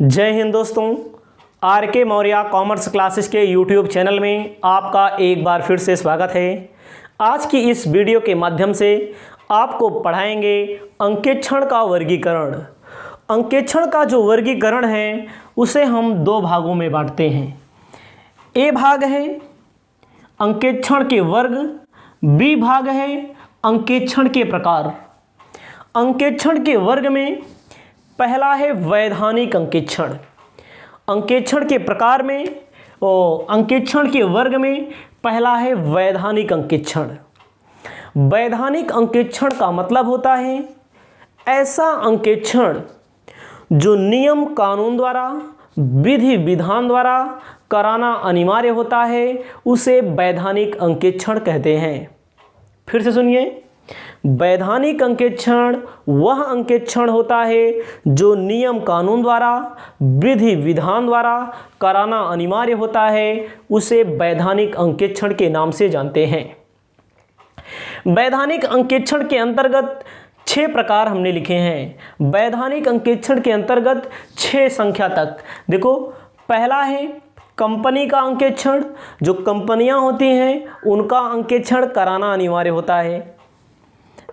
जय हिंद दोस्तों, आर के मौर्य कॉमर्स क्लासेस के यूट्यूब चैनल में आपका एक बार फिर से स्वागत है। आज की इस वीडियो के माध्यम से आपको पढ़ाएंगे अंकेक्षण का वर्गीकरण। अंकेक्षण का जो वर्गीकरण है उसे हम दो भागों में बांटते हैं। ए भाग है अंकेक्षण के वर्ग, बी भाग है अंकेक्षण के प्रकार। अंकेक्षण के वर्ग में पहला है वैधानिक अंकेक्षण। अंकेक्षण के प्रकार में अंकेक्षण के वर्ग में पहला है वैधानिक अंकेक्षण। वैधानिक अंकेक्षण का मतलब होता है ऐसा अंकेक्षण जो नियम कानून द्वारा, विधि विधान द्वारा कराना अनिवार्य होता है, उसे वैधानिक अंकेक्षण कहते हैं। फिर से सुनिए, वैधानिक अंकेक्षण वह अंकेक्षण होता है जो नियम कानून द्वारा, विधि विधान द्वारा कराना अनिवार्य होता है, उसे वैधानिक अंकेक्षण के नाम से जानते हैं। वैधानिक अंकेक्षण के अंतर्गत 6 प्रकार हमने लिखे हैं। वैधानिक अंकेक्षण के अंतर्गत 6 संख्या तक देखो। पहला है कंपनी का अंकेक्षण। जो कंपनियां होती हैं उनका अंकेक्षण कराना अनिवार्य होता है।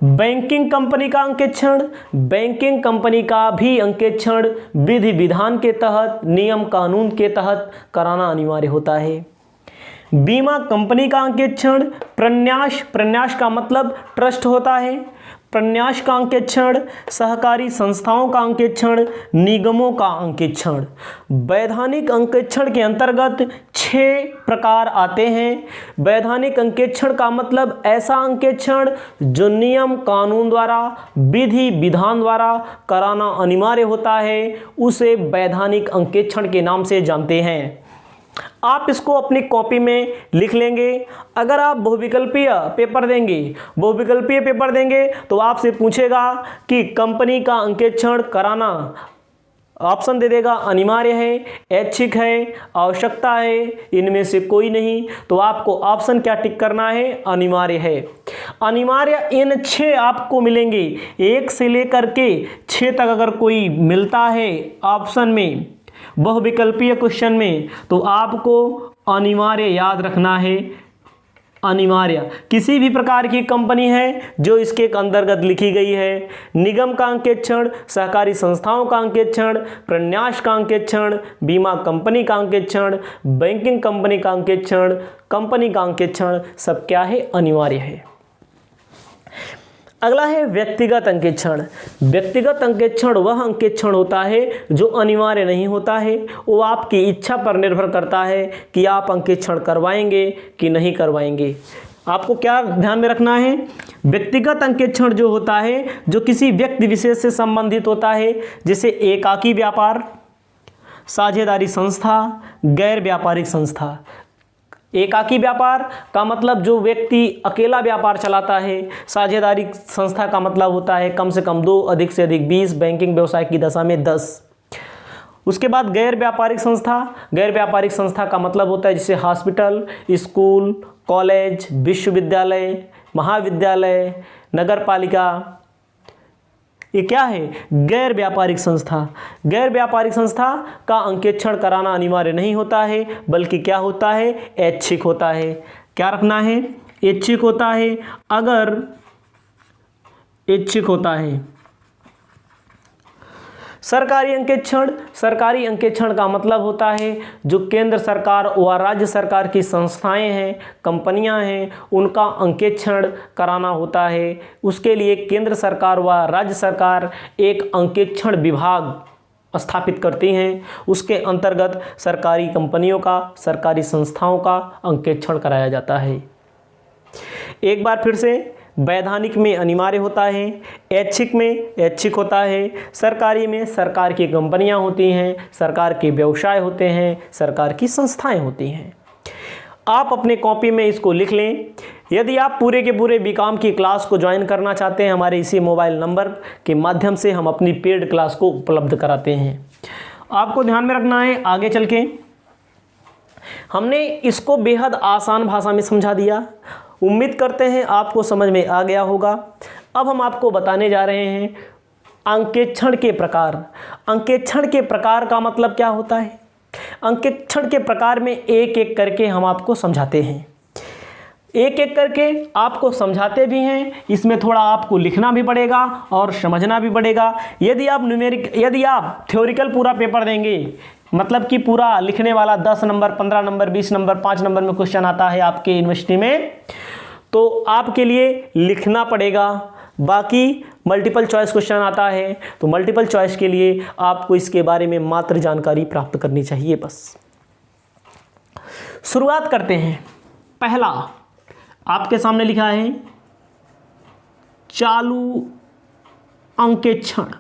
बैंकिंग कंपनी का अंकेक्षण, बैंकिंग कंपनी का भी अंकेक्षण विधि विधान के तहत, नियम कानून के तहत कराना अनिवार्य होता है। बीमा कंपनी का अंकेक्षण, प्रन्यास का मतलब ट्रस्ट होता है, प्रन्यास का अंकेक्षण, सहकारी संस्थाओं का अंकेक्षण, निगमों का अंकेक्षण। वैधानिक अंकेक्षण के अंतर्गत 6 प्रकार आते हैं। वैधानिक अंकेक्षण का मतलब ऐसा अंकेक्षण जो नियम कानून द्वारा, विधि विधान द्वारा कराना अनिवार्य होता है, उसे वैधानिक अंकेक्षण के नाम से जानते हैं। आप इसको अपनी कॉपी में लिख लेंगे। अगर आप बहुविकल्पीय पेपर देंगे तो आपसे पूछेगा कि कंपनी का अंकेक्षण कराना, ऑप्शन दे देगा अनिवार्य है, ऐच्छिक है, आवश्यकता है, इनमें से कोई नहीं। तो आपको ऑप्शन क्या टिक करना है? अनिवार्य है। अनिवार्य इन 6 आपको मिलेंगे। 1 से लेकर के 6 तक अगर कोई मिलता है ऑप्शन में, बहुविकल्पीय क्वेश्चन में, तो आपको अनिवार्य याद रखना है। अनिवार्य किसी भी प्रकार की कंपनी है जो इसके अंतर्गत लिखी गई है। निगम का अंकेक्षण, सहकारी संस्थाओं का अंकेक्षण, प्रन्यास का अंकेक्षण, बीमा कंपनी का अंकेक्षण, बैंकिंग कंपनी का अंकेक्षण, कंपनी का अंकेक्षण, सब क्या है? अनिवार्य है। अगला है व्यक्तिगत अंकेक्षण। व्यक्तिगत अंकेक्षण वह अंकेक्षण होता है जो अनिवार्य नहीं होता है। वो आपकी इच्छा पर निर्भर करता है कि आप अंकेक्षण करवाएंगे कि नहीं करवाएंगे। आपको क्या ध्यान में रखना है? व्यक्तिगत अंकेक्षण जो होता है जो किसी व्यक्ति विशेष से संबंधित होता है, जैसे एकाकी व्यापार, साझेदारी संस्था, गैर व्यापारिक संस्था। एकाकी व्यापार का मतलब जो व्यक्ति अकेला व्यापार चलाता है। साझेदारी संस्था का मतलब होता है कम से कम 2, अधिक से अधिक 20, बैंकिंग व्यवसाय की दशा में 10। उसके बाद गैर व्यापारिक संस्था। गैर व्यापारिक संस्था का मतलब होता है जैसे हॉस्पिटल, स्कूल, कॉलेज, विश्वविद्यालय, महाविद्यालय, नगर पालिका। ये क्या है? गैर व्यापारिक संस्था। गैर व्यापारिक संस्था का अंकेक्षण कराना अनिवार्य नहीं होता है, बल्कि क्या होता है? ऐच्छिक होता है। क्या रखना है? ऐच्छिक होता है। अगर ऐच्छिक होता है। सरकारी अंकेक्षण। सरकारी अंकेक्षण का मतलब होता है जो केंद्र सरकार व राज्य सरकार की संस्थाएं हैं, कंपनियां हैं, उनका अंकेक्षण कराना होता है। उसके लिए केंद्र सरकार व राज्य सरकार एक अंकेक्षण विभाग स्थापित करती हैं। उसके अंतर्गत सरकारी कंपनियों का, सरकारी संस्थाओं का अंकेक्षण कराया जाता है। एक बार फिर से, वैधानिक में अनिवार्य होता है, ऐच्छिक में ऐच्छिक होता है, सरकारी में सरकार की कंपनियां होती हैं, सरकार के व्यवसाय होते हैं, सरकार की संस्थाएं होती हैं। आप अपने कॉपी में इसको लिख लें। यदि आप पूरे के पूरे बीकॉम की क्लास को ज्वाइन करना चाहते हैं, हमारे इसी मोबाइल नंबर के माध्यम से हम अपनी पेड क्लास को उपलब्ध कराते हैं। आपको ध्यान में रखना है, आगे चल के हमने इसको बेहद आसान भाषा में समझा दिया। उम्मीद करते हैं आपको समझ में आ गया होगा। अब हम आपको बताने जा रहे हैं अंकेक्षण के प्रकार। अंकेक्षण के प्रकार का मतलब क्या होता है? अंकेक्षण के प्रकार में एक एक करके हम आपको समझाते हैं, एक एक करके आपको समझाते भी हैं। इसमें थोड़ा आपको लिखना भी पड़ेगा और समझना भी पड़ेगा। यदि आप थ्योरिकल पूरा पेपर देंगे, मतलब कि पूरा लिखने वाला 10 नंबर, 15 नंबर, 20 नंबर, 5 नंबर में क्वेश्चन आता है आपके यूनिवर्सिटी में, तो आपके लिए लिखना पड़ेगा। बाकी मल्टीपल चॉइस क्वेश्चन आता है, तो मल्टीपल चॉइस के लिए आपको इसके बारे में मात्र जानकारी प्राप्त करनी चाहिए बस। शुरुआत करते हैं। पहला आपके सामने लिखा है चालू अंकेक्षण।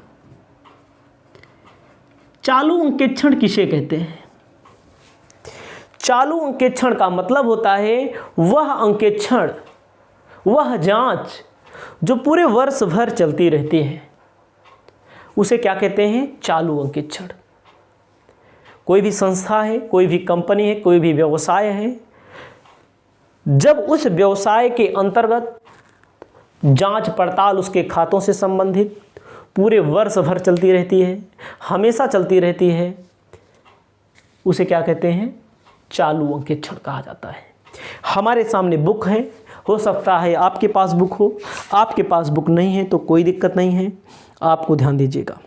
चालू अंकेक्षण किसे कहते हैं? चालू अंकेक्षण का मतलब होता है वह अंकेक्षण, वह जांच जो पूरे वर्ष भर चलती रहती है, उसे क्या कहते हैं? चालू अंकेक्षण। कोई भी संस्था है, कोई भी कंपनी है, कोई भी व्यवसाय है, जब उस व्यवसाय के अंतर्गत जांच पड़ताल उसके खातों से संबंधित पूरे वर्ष भर चलती रहती है, हमेशा चलती रहती है, उसे क्या कहते हैं? चालू अंकेक्षण कहा जाता है। हमारे सामने बुक है, हो सकता है आपके पास बुक हो, आपके पास बुक नहीं है तो कोई दिक्कत नहीं है, आपको ध्यान दीजिएगा।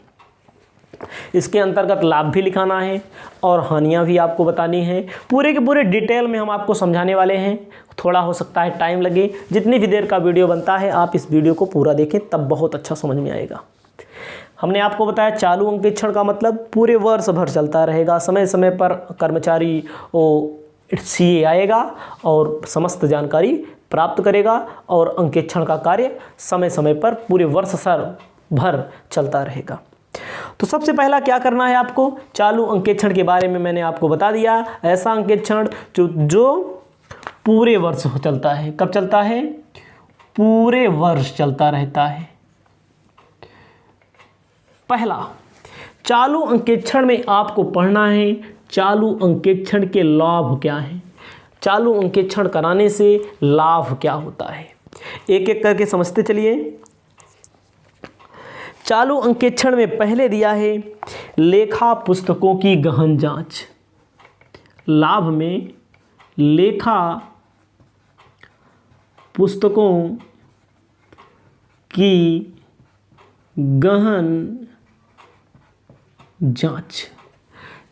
इसके अंतर्गत लाभ भी लिखाना है और हानियां भी आपको बतानी है। पूरे के पूरे डिटेल में हम आपको समझाने वाले हैं। थोड़ा हो सकता है टाइम लगे, जितनी भी देर का वीडियो बनता है आप इस वीडियो को पूरा देखें, तब बहुत अच्छा समझ में आएगा। हमने आपको बताया चालू अंकेक्षण का मतलब पूरे वर्ष भर चलता रहेगा। समय समय पर कर्मचारी सीए आएगा और समस्त जानकारी प्राप्त करेगा और अंकेक्षण का कार्य समय समय पर पूरे वर्ष भर चलता रहेगा। तो सबसे पहला क्या करना है आपको? चालू अंकेक्षण के बारे में मैंने आपको बता दिया। ऐसा अंकेक्षण जो पूरे वर्ष चलता है। कब चलता है? पूरे वर्ष चलता रहता है। पहला, चालू अंकेक्षण में आपको पढ़ना है चालू अंकेक्षण के लाभ क्या हैं, चालू अंकेक्षण कराने से लाभ क्या होता है। एक एक करके समझते चलिए। चालू अंकेक्षण में पहले दिया है लेखा पुस्तकों की गहन जांच। लाभ में लेखा पुस्तकों की गहन जांच।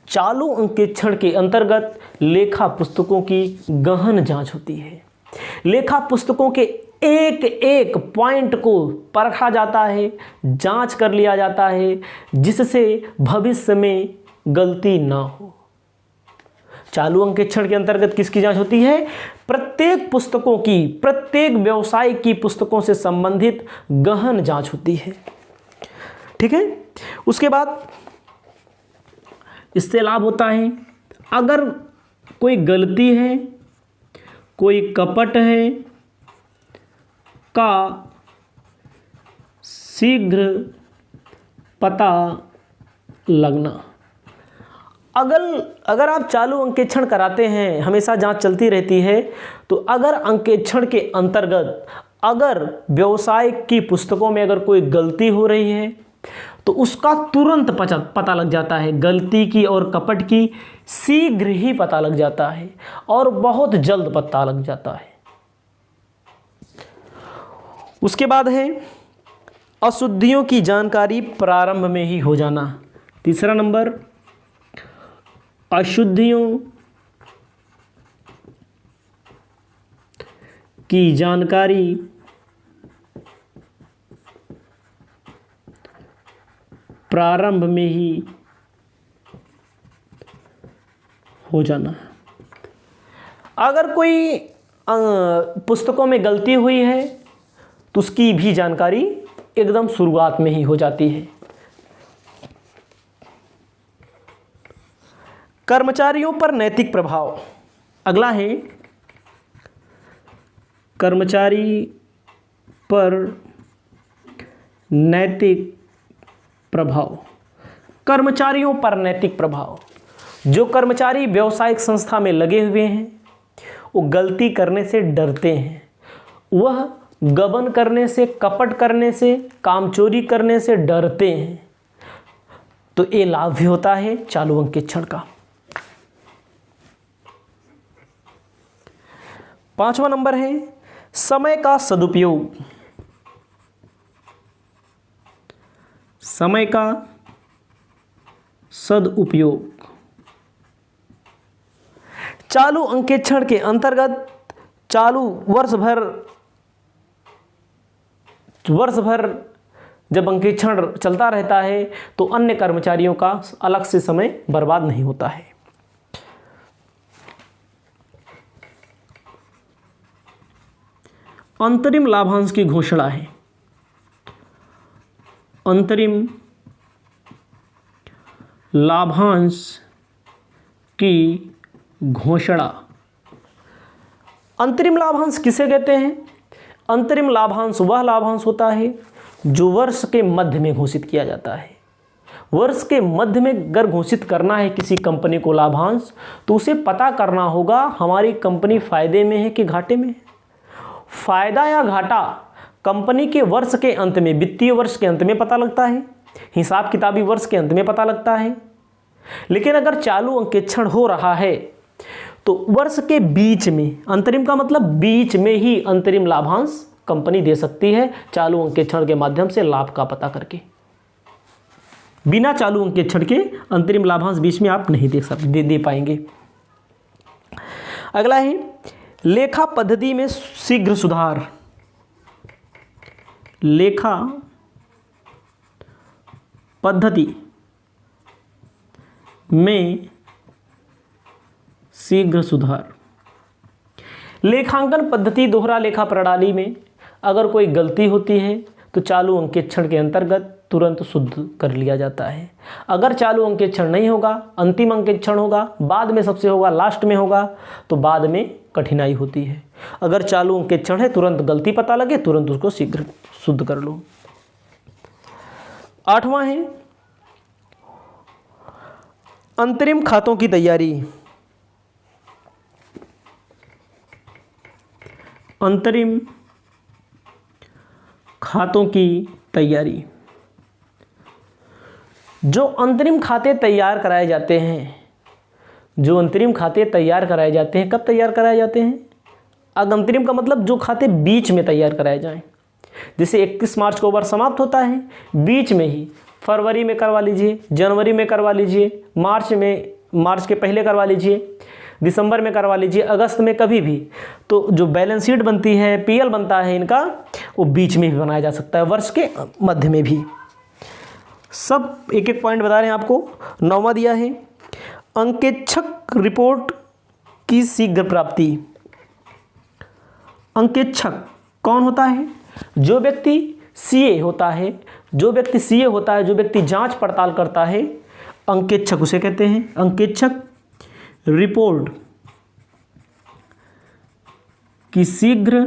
चालू अंकेक्षण के अंतर्गत लेखा पुस्तकों की गहन जांच होती है। लेखा पुस्तकों के एक एक पॉइंट को परखा जाता है, जांच कर लिया जाता है, जिससे भविष्य में गलती ना हो। चालू अंकेक्षण के अंतर्गत किसकी जांच होती है? प्रत्येक पुस्तकों की, प्रत्येक व्यवसाय की पुस्तकों से संबंधित गहन जांच होती है। ठीक है। उसके बाद इससे लाभ होता है, अगर कोई गलती है, कोई कपट है, का शीघ्र पता लगना। अगर आप चालू अंकेक्षण कराते हैं, हमेशा जांच चलती रहती है, तो अगर अंकेक्षण के अंतर्गत अगर व्यवसाय की पुस्तकों में अगर कोई गलती हो रही है तो उसका तुरंत पता लग जाता है। गलती की और कपट की शीघ्र ही पता लग जाता है और बहुत जल्द पता लग जाता है। उसके बाद है अशुद्धियों की जानकारी प्रारंभ में ही हो जाना। तीसरा नंबर, अशुद्धियों की जानकारी प्रारंभ में ही हो जाना। अगर कोई पुस्तकों में गलती हुई है तो उसकी भी जानकारी एकदम शुरुआत में ही हो जाती है। कर्मचारियों पर नैतिक प्रभाव। अगला है कर्मचारी पर नैतिक प्रभाव। कर्मचारियों पर नैतिक प्रभाव। जो कर्मचारी व्यावसायिक संस्था में लगे हुए हैं, वो गलती करने से डरते हैं, वह गबन करने से, कपट करने से, कामचोरी करने से डरते हैं, तो ये लाभ भी होता है चालू अंकेक्षण का। 5वां नंबर है समय का सदुपयोग। समय का सदुपयोग। चालू अंकेक्षण के अंतर्गत चालू वर्ष भर जब अंकेक्षण चलता रहता है तो अन्य कर्मचारियों का अलग से समय बर्बाद नहीं होता है। अंतरिम लाभांश की घोषणा है। अंतरिम लाभांश की घोषणा। अंतरिम लाभांश किसे कहते हैं? अंतरिम लाभांश वह लाभांश होता है जो वर्ष के मध्य में घोषित किया जाता है। वर्ष के मध्य में अगर घोषित करना है किसी कंपनी को लाभांश, तो उसे पता करना होगा हमारी कंपनी फायदे में है कि घाटे में है। फायदा या घाटा कंपनी के वर्ष के अंत में, वित्तीय वर्ष के अंत में पता लगता है, हिसाब किताबी वर्ष के अंत में पता लगता है। लेकिन अगर चालू अंकेक्षण हो रहा है तो वर्ष के बीच में, अंतरिम का मतलब बीच में ही अंतरिम लाभांश कंपनी दे सकती है चालू अंकेक्षण के माध्यम से लाभ का पता करके। बिना चालू अंकेक्षण के अंतरिम लाभांश बीच में आप नहीं दे पाएंगे। अगला है लेखा पद्धति में शीघ्र सुधार। लेखा पद्धति में शीघ्र सुधार। लेखांकन पद्धति दोहरा लेखा प्रणाली में अगर कोई गलती होती है तो चालू अंकेक्षण के अंतर्गत तुरंत शुद्ध कर लिया जाता है। अगर चालू अंकेक्षण नहीं होगा, अंतिम अंकेक्षण होगा, बाद में सबसे होगा, लास्ट में होगा, तो बाद में कठिनाई होती है। अगर चालू अंकेक्षण है, तुरंत गलती पता लगे, तुरंत उसको शीघ्र शुद्ध कर लो। 8वां है अंतरिम खातों की तैयारी। अंतरिम खातों की तैयारी। जो अंतरिम खाते तैयार कराए जाते हैं, जो अंतरिम खाते तैयार कराए जाते हैं, कब तैयार कराए जाते हैं? अब अंतरिम का मतलब जो खाते बीच में तैयार कराए जाएं। जैसे 31 मार्च को वर्ष समाप्त होता है, बीच में ही फरवरी में करवा लीजिए, जनवरी में करवा लीजिए, मार्च के पहले करवा लीजिए, दिसंबर में करवा लीजिए, अगस्त में, कभी भी। तो जो बैलेंस शीट बनती है, पीएल बनता है इनका, वो बीच में भी बनाया जा सकता है, वर्ष के मध्य में भी। सब एक एक पॉइंट बता रहे हैं आपको। 9वां दिया है अंकेक्षक रिपोर्ट की शीघ्र प्राप्ति। अंकेक्षक कौन होता है? जो व्यक्ति सीए होता है, जो व्यक्ति जांच पड़ताल करता है, अंकेक्षक उसे कहते हैं। अंकेक्षक रिपोर्ट की शीघ्र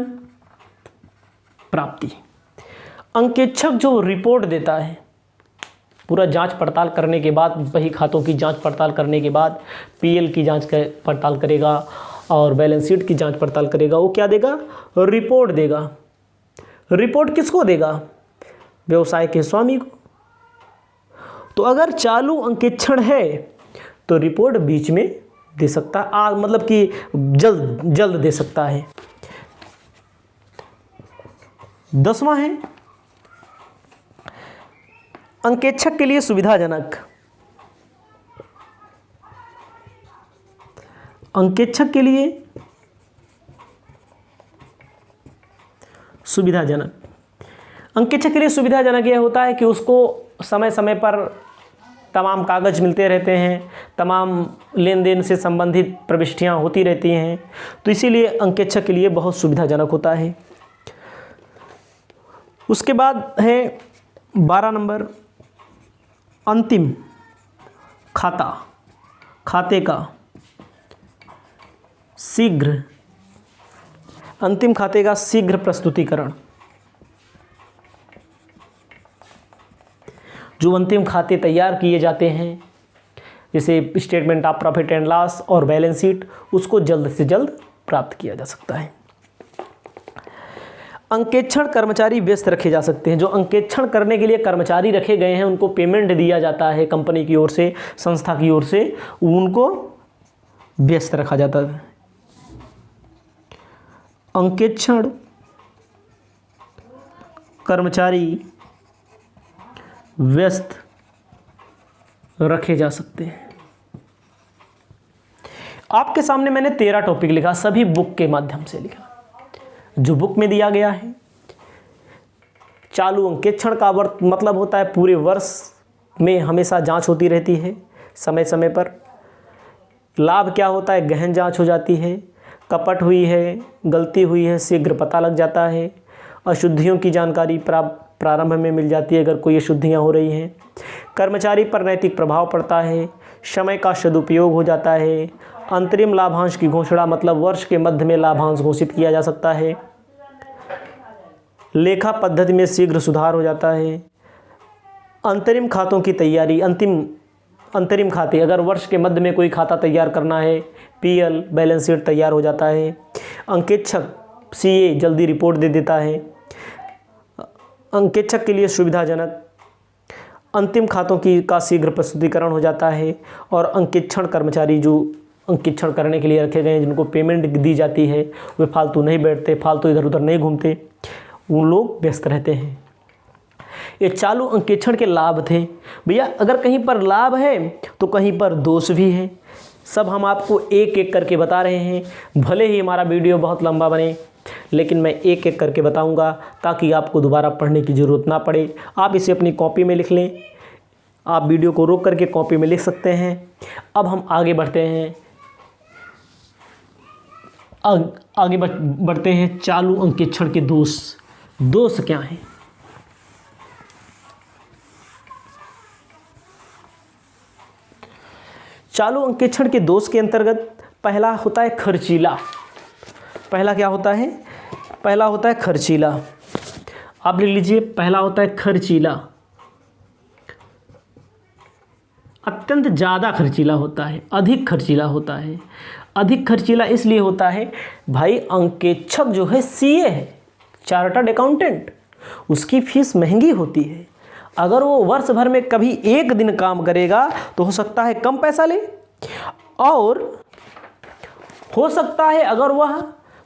प्राप्ति। अंकेक्षक जो रिपोर्ट देता है, पूरा जांच पड़ताल करने के बाद, बही खातों की जांच पड़ताल करने के बाद पीएल की जांच पड़ताल करेगा और बैलेंस शीट की जांच पड़ताल करेगा, वो क्या देगा? रिपोर्ट देगा। रिपोर्ट किसको देगा? व्यवसाय के स्वामी को। तो अगर चालू अंकेक्षण है तो रिपोर्ट बीच में दे सकता है, मतलब कि जल्द दे सकता है। 10वां है अंकेक्षक के लिए सुविधाजनक। अंकेक्षक के लिए सुविधाजनक। अंकेक्षक के लिए सुविधाजनक यह होता है कि उसको समय समय पर तमाम कागज मिलते रहते हैं, तमाम लेन देन से संबंधित प्रविष्टियां होती रहती हैं, तो इसीलिए अंकेक्षक के लिए बहुत सुविधाजनक होता है। उसके बाद है 12 नंबर अंतिम खाते का शीघ्र, अंतिम खाते का शीघ्र प्रस्तुतिकरण। जो अंतिम खाते तैयार किए जाते हैं, जैसे statement of profit and loss और बैलेंस शीट, उसको जल्द से जल्द प्राप्त किया जा सकता है। अंकेक्षण कर्मचारी व्यस्त रखे जा सकते हैं। जो अंकेक्षण करने के लिए कर्मचारी रखे गए हैं उनको पेमेंट दिया जाता है कंपनी की ओर से, संस्था की ओर से, उनको व्यस्त रखा जाता है। अंकेक्षण कर्मचारी व्यस्त रखे जा सकते हैं। आपके सामने मैंने 13 टॉपिक लिखा, सभी बुक के माध्यम से लिखा, जो बुक में दिया गया है। चालू अंकेक्षण का मतलब होता है पूरे वर्ष में हमेशा जांच होती रहती है समय समय पर। लाभ क्या होता है, गहन जांच हो जाती है, कपट हुई है, गलती हुई है, शीघ्र पता लग जाता है, अशुद्धियों की जानकारी प्रारंभ में मिल जाती है अगर कोई अशुद्धियाँ हो रही हैं, कर्मचारी पर नैतिक प्रभाव पड़ता है, समय का सदुपयोग हो जाता है, अंतरिम लाभांश की घोषणा मतलब वर्ष के मध्य में लाभांश घोषित किया जा सकता है, लेखा पद्धति में शीघ्र सुधार हो जाता है, अंतरिम खातों की तैयारी, अंतरिम खाते, अगर वर्ष के मध्य में कोई खाता तैयार करना है, पीएल बैलेंस शीट तैयार हो जाता है, अंकेक्षक सीए जल्दी रिपोर्ट दे देता है, अंकेक्षक के लिए सुविधाजनक, अंतिम खातों का शीघ्र प्रस्तुतिकरण हो जाता है, और अंकेक्षण कर्मचारी जो अंकेक्षण करने के लिए रखे गए हैं, जिनको पेमेंट दी जाती है, वे फालतू नहीं बैठते, फालतू इधर उधर नहीं घूमते, वो लोग व्यस्त रहते हैं। ये चालू अंकेक्षण के लाभ थे। भैया अगर कहीं पर लाभ है तो कहीं पर दोष भी है, सब हम आपको एक एक करके बता रहे हैं। भले ही हमारा वीडियो बहुत लंबा बने, लेकिन मैं एक एक करके बताऊंगा ताकि आपको दोबारा पढ़ने की ज़रूरत ना पड़े। आप इसे अपनी कॉपी में लिख लें, आप वीडियो को रोक करके कॉपी में लिख सकते हैं। अब हम आगे बढ़ते हैं, आगे बढ़ते हैं। चालू अंकेक्षण के दोष क्या हैं? चालू अंकेक्षण के दोष के अंतर्गत पहला होता है खर्चीला। पहला क्या होता है? पहला होता है खर्चीला। आप लिख लीजिए, पहला होता है खर्चीला। अत्यंत ज़्यादा खर्चीला होता है, अधिक खर्चीला होता है। अधिक खर्चीला इसलिए होता है भाई, अंकेक्षक जो है सीए है, चार्टर्ड अकाउंटेंट, उसकी फीस महंगी होती है। अगर वो वर्ष भर में कभी एक दिन काम करेगा तो हो सकता है कम पैसा ले, और हो सकता है अगर वह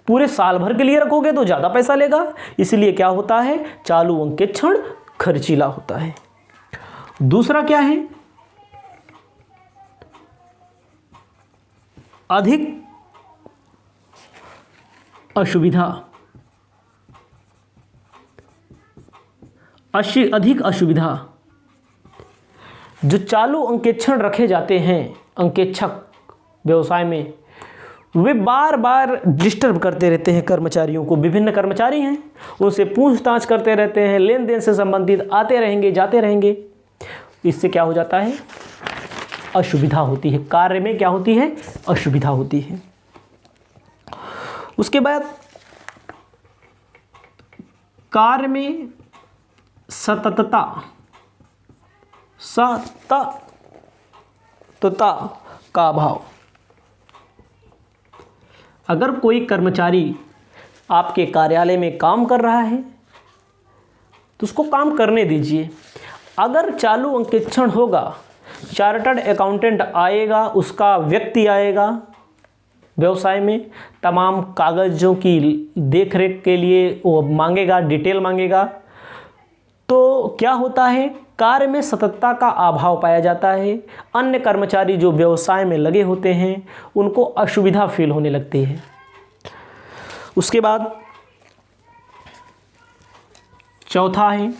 पूरे साल भर के लिए रखोगे तो ज़्यादा पैसा लेगा। इसलिए क्या होता है, चालू अंकेक्षण खर्चीला होता है। दूसरा क्या है? अधिक असुविधा। अधिक असुविधा। जो चालू अंकेक्षण रखे जाते हैं अंकेक्षक व्यवसाय में, वे बार बार डिस्टर्ब करते रहते हैं कर्मचारियों को। विभिन्न कर्मचारी हैं, उनसे पूछताछ करते रहते हैं, लेन देन से संबंधित आते रहेंगे जाते रहेंगे। इससे क्या हो जाता है, असुविधा होती है, कार्य में क्या होती है, असुविधा होती है। उसके बाद कार्य में सततता का अभाव। अगर कोई कर्मचारी आपके कार्यालय में काम कर रहा है तो उसको काम करने दीजिए। अगर चालू अंकेक्षण होगा, चार्टर्ड अकाउंटेंट आएगा, उसका व्यक्ति आएगा व्यवसाय में, तमाम कागज़ों की देखरेख के लिए वो मांगेगा, डिटेल मांगेगा, तो क्या होता है, कार्य में सततता का अभाव पाया जाता है। अन्य कर्मचारी जो व्यवसाय में लगे होते हैं उनको असुविधा फील होने लगती है। उसके बाद चौथा है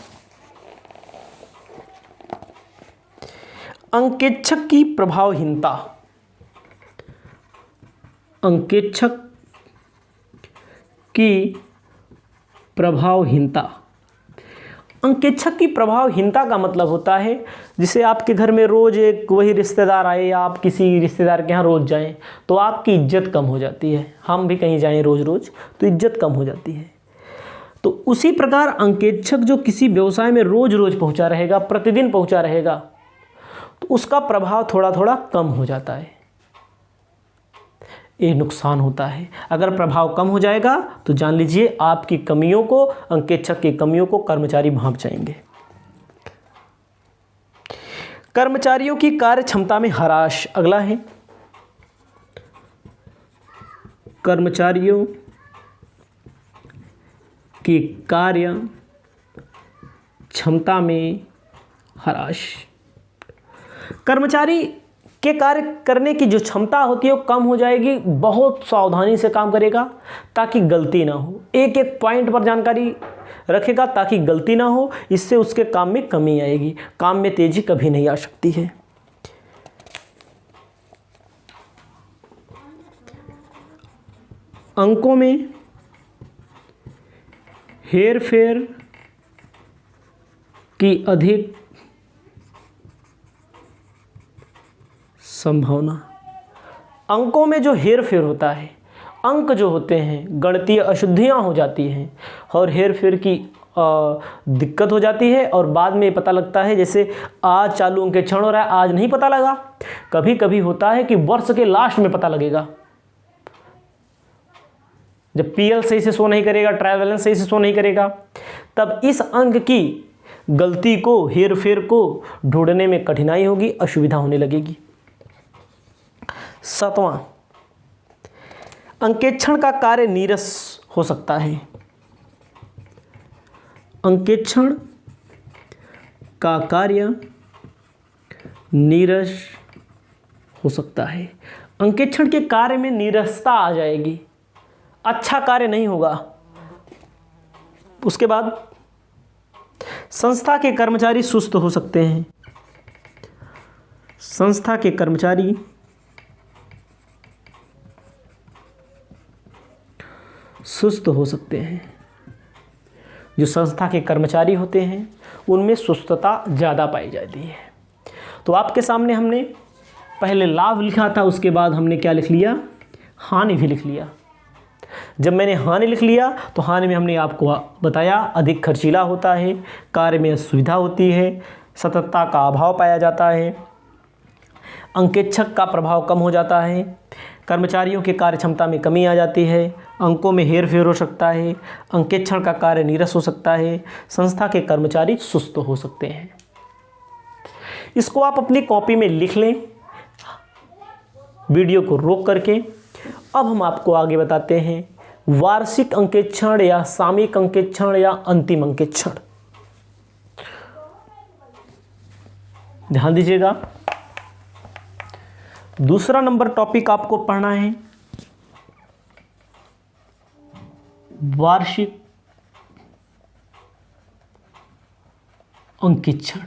अंकेक्षक की प्रभावहीनता। अंकेक्षक की प्रभावहीनता। अंकेक्षक की प्रभावहीनता का मतलब होता है, जिसे आपके घर में रोज़ एक वही रिश्तेदार आए या आप किसी रिश्तेदार के यहाँ रोज़ जाएं तो आपकी इज्जत कम हो जाती है। हम भी कहीं जाएं रोज़ रोज़ तो इज्जत कम हो जाती है। तो उसी प्रकार अंकेक्षक जो किसी व्यवसाय में रोज़ रोज़ पहुँचा रहेगा, प्रतिदिन पहुँचा रहेगा, तो उसका प्रभाव थोड़ा थोड़ा कम हो जाता है। ये नुकसान होता है। अगर प्रभाव कम हो जाएगा तो जान लीजिए आपकी कमियों को, अंकेक्षक की कमियों को कर्मचारी भांप जाएंगे। कर्मचारियों की कार्य क्षमता में ह्रास, अगला है कर्मचारियों की कार्य क्षमता में ह्रास। कर्मचारी के कार्य करने की जो क्षमता होती है वो कम हो जाएगी, बहुत सावधानी से काम करेगा ताकि गलती ना हो, एक एक पॉइंट पर जानकारी रखेगा ताकि गलती ना हो, इससे उसके काम में कमी आएगी, काम में तेजी कभी नहीं आ सकती है। अंकों में हेरफेर की अधिक संभावना। अंकों में जो हेरफेर होता है, अंक जो होते हैं गणितीय अशुद्धियां हो जाती हैं और हेरफेर की दिक्कत हो जाती है और बाद में पता लगता है, जैसे आज चालू अंकेक्षण हो रहा है, आज नहीं पता लगा, कभी कभी होता है कि वर्ष के लास्ट में पता लगेगा, जब पीएल सही से शो नहीं करेगा, ट्रायल बैलेंस सही से शो नहीं करेगा, तब इस अंक की गलती को, हेरफेर को ढूंढने में कठिनाई होगी, असुविधा होने लगेगी। 7वां, अंकेक्षण का कार्य नीरस हो सकता है। अंकेक्षण का कार्य नीरस हो सकता है। अंकेक्षण के कार्य में नीरसता आ जाएगी, अच्छा कार्य नहीं होगा। उसके बाद संस्था के कर्मचारी सुस्त हो सकते हैं। संस्था के कर्मचारी सुस्त हो सकते हैं। जो संस्था के कर्मचारी होते हैं उनमें सुस्तता ज़्यादा पाई जाती है। तो आपके सामने हमने पहले लाभ लिखा था, उसके बाद हमने क्या लिख लिया, हानि भी लिख लिया। जब मैंने हानि लिख लिया तो हानि में हमने आपको बताया अधिक खर्चीला होता है, कार्य में असुविधा होती है, सततता का अभाव पाया जाता है, अंकेक्षक का प्रभाव कम हो जाता है, कर्मचारियों की कार्य क्षमता में कमी आ जाती है, अंकों में हेरफेर हो सकता है, अंकेक्षण का कार्य नीरस हो सकता है, संस्था के कर्मचारी सुस्त हो सकते हैं। इसको आप अपनी कॉपी में लिख लें वीडियो को रोक करके। अब हम आपको आगे बताते हैं वार्षिक अंकेक्षण या सामयिक अंकेक्षण या अंतिम अंकेक्षण। ध्यान दीजिएगा, दूसरा नंबर टॉपिक आपको पढ़ना है वार्षिक अंकेक्षण।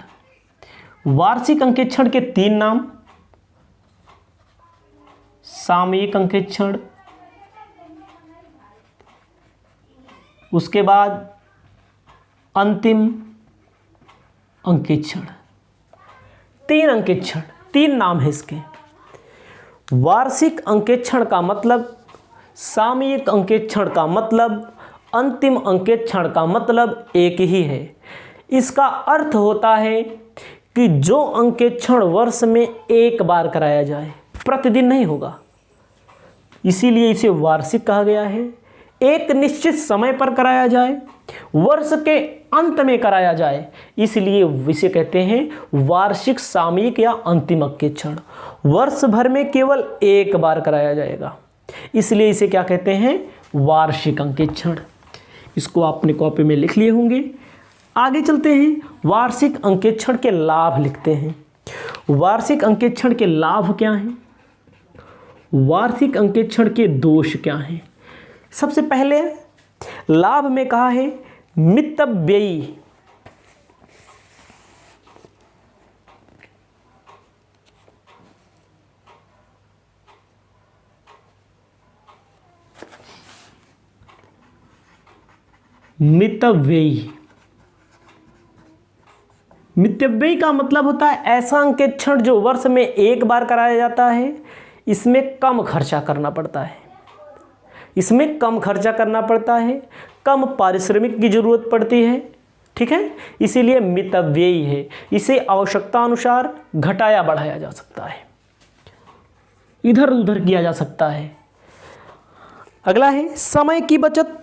वार्षिक अंकेक्षण के 3 नाम, सामयिक अंकेक्षण, उसके बाद अंतिम अंकेक्षण। 3 अंकेक्षण, 3 नाम है इसके। वार्षिक अंकेक्षण का मतलब, सामयिक अंकेक्षण का मतलब, अंतिम अंकेक्षण का मतलब एक ही है। इसका अर्थ होता है कि जो अंकेक्षण वर्ष में एक बार कराया जाए, प्रतिदिन नहीं होगा, इसीलिए इसे वार्षिक कहा गया है। एक निश्चित समय पर कराया जाए, वर्ष के अंत में कराया जाए, इसलिए इसे कहते हैं वार्षिक, सामयिक या अंतिम अंकेक्षण। वर्ष भर में केवल एक बार कराया जाएगा, इसलिए इसे क्या कहते हैं, वार्षिक अंकेक्षण। इसको आपने कॉपी में लिख लिए होंगे। आगे चलते हैं, वार्षिक अंकेक्षण के लाभ लिखते हैं। वार्षिक अंकेक्षण के लाभ क्या हैं, वार्षिक अंकेक्षण के दोष क्या हैं। सबसे पहले लाभ में कहा है मितव्ययी। मितव्ययी, मितव्ययी का मतलब होता है ऐसा अंकेक्षण जो वर्ष में एक बार कराया जाता है, इसमें कम खर्चा करना पड़ता है, इसमें कम खर्चा करना पड़ता है, कम पारिश्रमिक की जरूरत पड़ती है, ठीक है, इसीलिए मितव्ययी है। इसे आवश्यकता अनुसार घटाया बढ़ाया जा सकता है, इधर उधर किया जा सकता है, अगला है समय की बचत।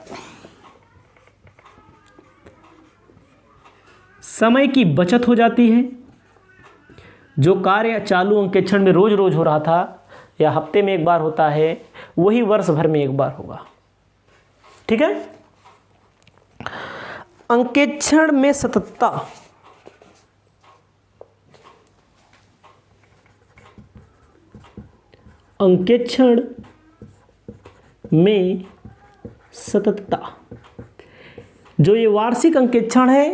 समय की बचत हो जाती है। जो कार्य चालू अंकेक्षण में रोज रोज हो रहा था या हफ्ते में एक बार होता है, वही वर्ष भर में एक बार होगा। ठीक है। अंकेक्षण में सततता। अंकेक्षण में सततता, जो ये वार्षिक अंकेक्षण है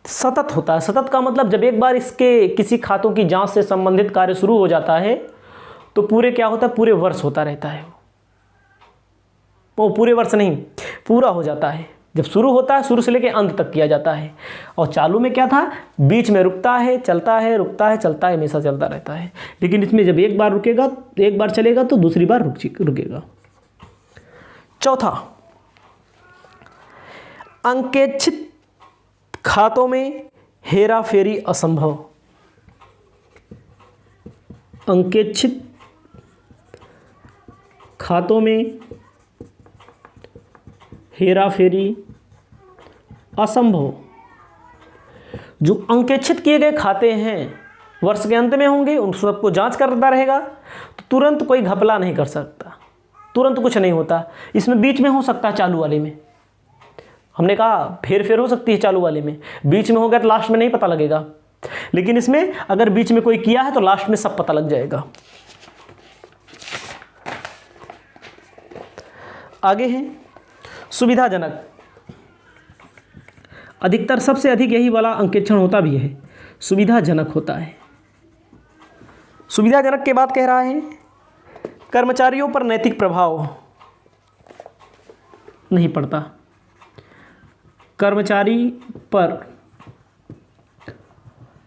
सतत होता है। सतत का मतलब जब एक बार इसके किसी खातों की जांच से संबंधित कार्य शुरू हो जाता है तो पूरे क्या होता है, पूरे वर्ष होता रहता है। वो पूरे वर्ष नहीं, पूरा हो जाता है। जब शुरू होता है शुरू से लेकर अंत तक किया जाता है। और चालू में क्या था, बीच में रुकता है, चलता है, रुकता है, चलता है, हमेशा चलता रहता है। लेकिन इसमें जब एक बार रुकेगा, एक बार चलेगा तो दूसरी बार रुकेगा। चौथा, अंकेक्षित खातों में हेरा फेरी असंभव। अंकेक्षित खातों में हेरा फेरी असंभव। जो अंकेक्षित किए गए खाते हैं वर्ष के अंत में होंगे, उन सबको जांच करता रहेगा तो तुरंत कोई घपला नहीं कर सकता, तुरंत कुछ नहीं होता। इसमें बीच में हो सकता है, चालू वाले में हमने कहा फेर फेर हो सकती है, चालू वाले में बीच में हो गया तो लास्ट में नहीं पता लगेगा। लेकिन इसमें अगर बीच में कोई किया है तो लास्ट में सब पता लग जाएगा। आगे है सुविधाजनक। अधिकतर सबसे अधिक यही वाला अंकेक्षण होता भी है, सुविधाजनक होता है। सुविधाजनक के बाद कह रहा है कर्मचारियों पर नैतिक प्रभाव नहीं पड़ता। कर्मचारी पर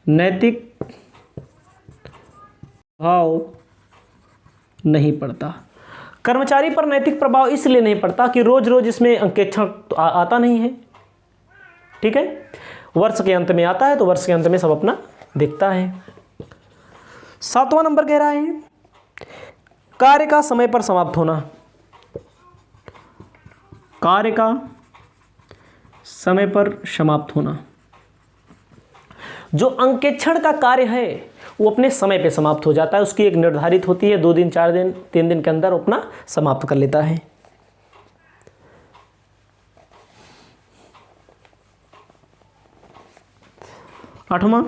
नैतिक प्रभाव नहीं पड़ता। कर्मचारी पर नैतिक प्रभाव इसलिए नहीं पड़ता कि रोज रोज इसमें अंकेक्षण तो आता नहीं है। ठीक है, वर्ष के अंत में आता है तो वर्ष के अंत में सब अपना देखता है। 7वां नंबर कह रहा है कार्य का समय पर समाप्त होना। कार्य का समय पर समाप्त होना। जो अंकेक्षण का कार्य है वो अपने समय पे समाप्त हो जाता है। उसकी एक निर्धारित होती है, 2 दिन 4 दिन 3 दिन के अंदर अपना समाप्त कर लेता है। आठवां,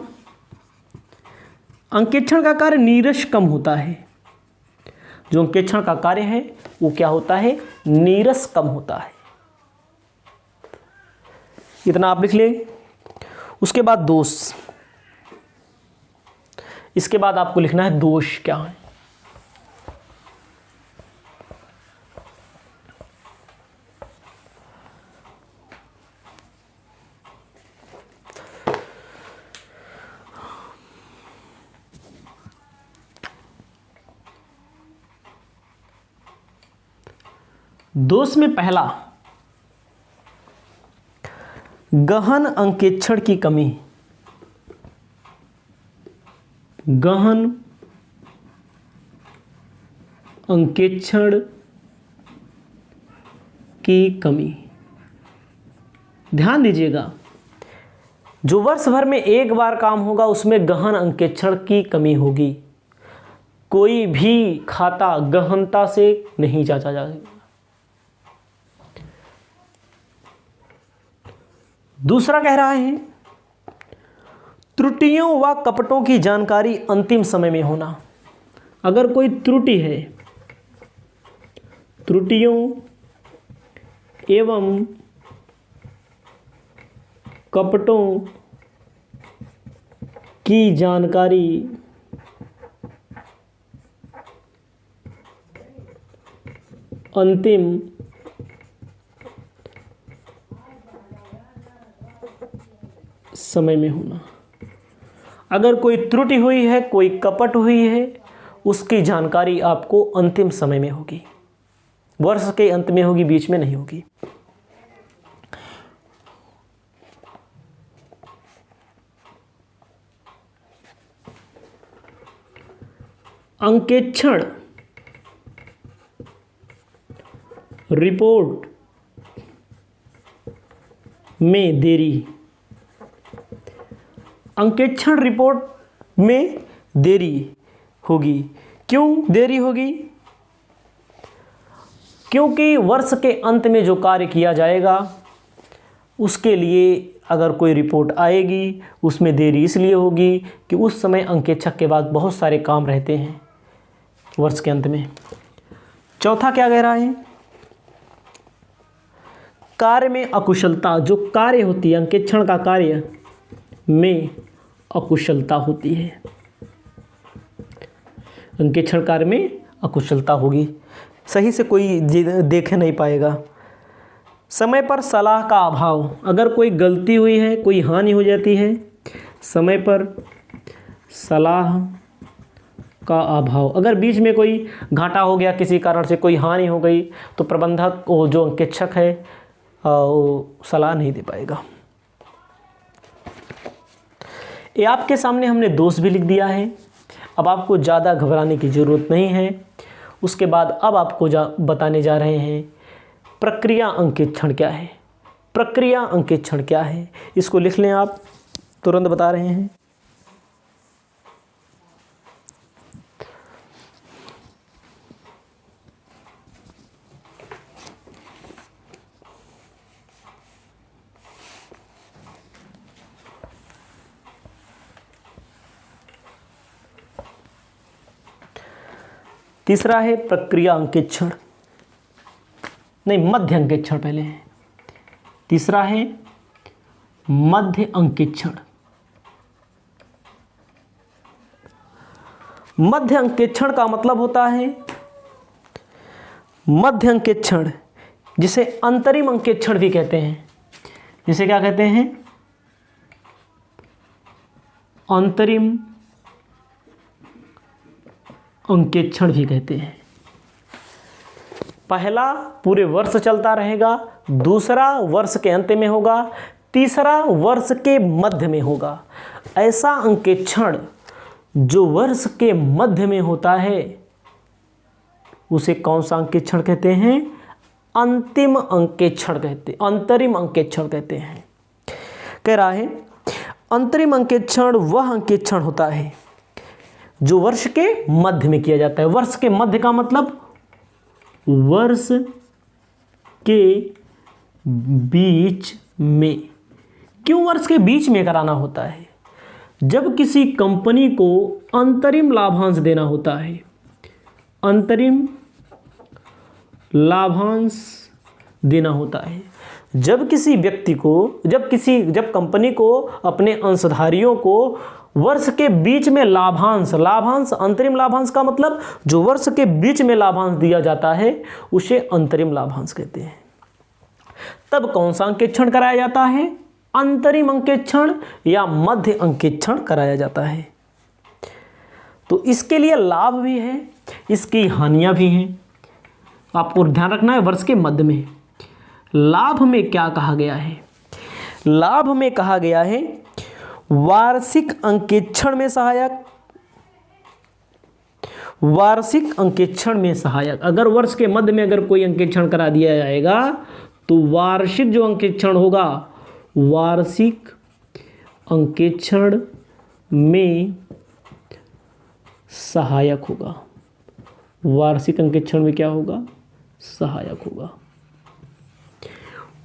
अंकेक्षण का कार्य नीरस कम होता है। जो अंकेक्षण का कार्य है वो क्या होता है, नीरस कम होता है। इतना आप लिख ले। उसके बाद दोष, इसके बाद आपको लिखना है दोष क्या है। दोष में पहला, गहन अंकेक्षण की कमी। गहन अंकेक्षण की कमी। ध्यान दीजिएगा, जो वर्ष भर में एक बार काम होगा उसमें गहन अंकेक्षण की कमी होगी। कोई भी खाता गहनता से नहीं जांचा जाएगा। दूसरा कह रहा है त्रुटियों व कपटों की जानकारी अंतिम समय में होना। अगर कोई त्रुटि है, त्रुटियों एवं कपटों की जानकारी अंतिम समय में होना। अगर कोई त्रुटि हुई है, कोई कपट हुई है, उसकी जानकारी आपको अंतिम समय में होगी, वर्ष के अंत में होगी, बीच में नहीं होगी। अंकेक्षण रिपोर्ट में देरी, अंकेक्षण रिपोर्ट में देरी होगी। क्यों देरी होगी? क्योंकि वर्ष के अंत में जो कार्य किया जाएगा उसके लिए अगर कोई रिपोर्ट आएगी उसमें देरी इसलिए होगी कि उस समय अंकेक्षक के बाद बहुत सारे काम रहते हैं वर्ष के अंत में। चौथा क्या कह रहा है? कार्य में अकुशलता, जो कार्य होती है अंकेक्षण का कार्य में अकुशलता होती है, अंकेक्षण कार्य में अकुशलता होगी, सही से कोई देख नहीं पाएगा। समय पर सलाह का अभाव, अगर कोई गलती हुई है, कोई हानि हो जाती है, समय पर सलाह का अभाव, अगर बीच में कोई घाटा हो गया, किसी कारण से कोई हानि हो गई, तो प्रबंधक वो जो अंकेक्षक है वो सलाह नहीं दे पाएगा। ये आपके सामने हमने दोष भी लिख दिया है। अब आपको ज़्यादा घबराने की ज़रूरत नहीं है। उसके बाद अब आपको बताने जा रहे हैं प्रक्रिया अंकेक्षण क्या है। प्रक्रिया अंकेक्षण क्या है इसको लिख लें आप, तुरंत बता रहे हैं। तीसरा है प्रक्रिया अंकेक्षण, नहीं मध्य अंकेक्षण पहले है। तीसरा है मध्य अंकेक्षण। मध्य अंकेक्षण का मतलब होता है मध्य अंकेक्षण, जिसे अंतरिम अंकेक्षण भी कहते हैं। जिसे क्या कहते हैं? अंतरिम अंकेक्षण भी कहते हैं। पहला पूरे वर्ष चलता रहेगा, दूसरा वर्ष के अंत में होगा, तीसरा वर्ष के मध्य में होगा। ऐसा अंकेक्षण जो वर्ष के मध्य में होता है उसे कौन सा अंकेक्षण कहते हैं? अंतिम अंकेक्षण कहते, अंतरिम अंकेक्षण कहते हैं। कह रहा है अंतरिम अंकेक्षण वह अंकेक्षण होता है जो वर्ष के मध्य में किया जाता है। वर्ष के मध्य का मतलब वर्ष के बीच में। क्यों वर्ष के बीच में कराना होता है? जब किसी कंपनी को अंतरिम लाभांश देना होता है, अंतरिम लाभांश देना होता है। जब किसी व्यक्ति को, जब कंपनी को अपने अंशधारियों को वर्ष के बीच में लाभांश, अंतरिम लाभांश का मतलब जो वर्ष के बीच में लाभांश दिया जाता है उसे अंतरिम लाभांश कहते हैं। तब कौन सा अंकेक्षण कराया जाता है? अंतरिम अंकेक्षण या मध्य अंकेक्षण कराया जाता है। तो इसके लिए लाभ भी है, इसकी हानियां भी हैं। आपको ध्यान रखना है वर्ष के मध्य में। लाभ में क्या कहा गया है? लाभ में कहा गया है वार्षिक अंकेक्षण में सहायक, वार्षिक अंकेक्षण में सहायक। अगर वर्ष के मध्य में अगर कोई अंकेक्षण करा दिया जाएगा तो वार्षिक जो अंकेक्षण होगा, वार्षिक अंकेक्षण में सहायक होगा। वार्षिक अंकेक्षण में क्या होगा? सहायक होगा।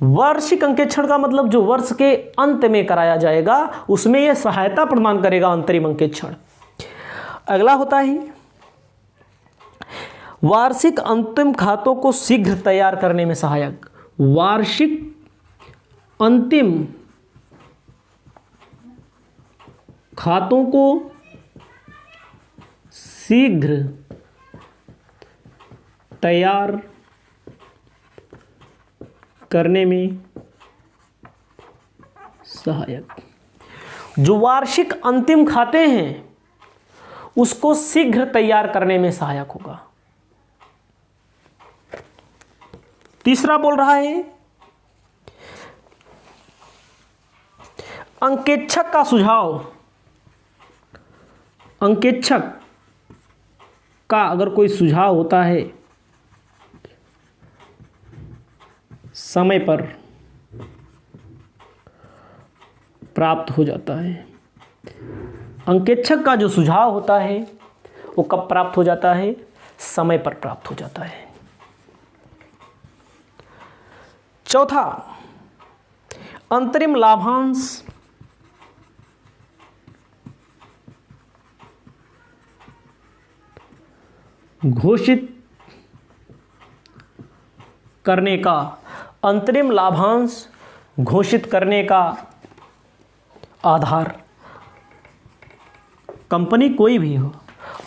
वार्षिक अंकेक्षण का मतलब जो वर्ष के अंत में कराया जाएगा उसमें यह सहायता प्रदान करेगा अंतरिम अंकेक्षण। अगला होता है वार्षिक अंतिम खातों को शीघ्र तैयार करने में सहायक। वार्षिक अंतिम खातों को शीघ्र तैयार करने में सहायक। जो वार्षिक अंतिम खाते हैं उसको शीघ्र तैयार करने में सहायक होगा। तीसरा बोल रहा है अंकेक्षक का सुझाव। अंकेक्षक का अगर कोई सुझाव होता है समय पर प्राप्त हो जाता है। अंकेक्षक का जो सुझाव होता है वो कब प्राप्त हो जाता है? समय पर प्राप्त हो जाता है। चौथा, अंतरिम लाभांश घोषित करने का, अंतरिम लाभांश घोषित करने का आधार, कंपनी कोई भी हो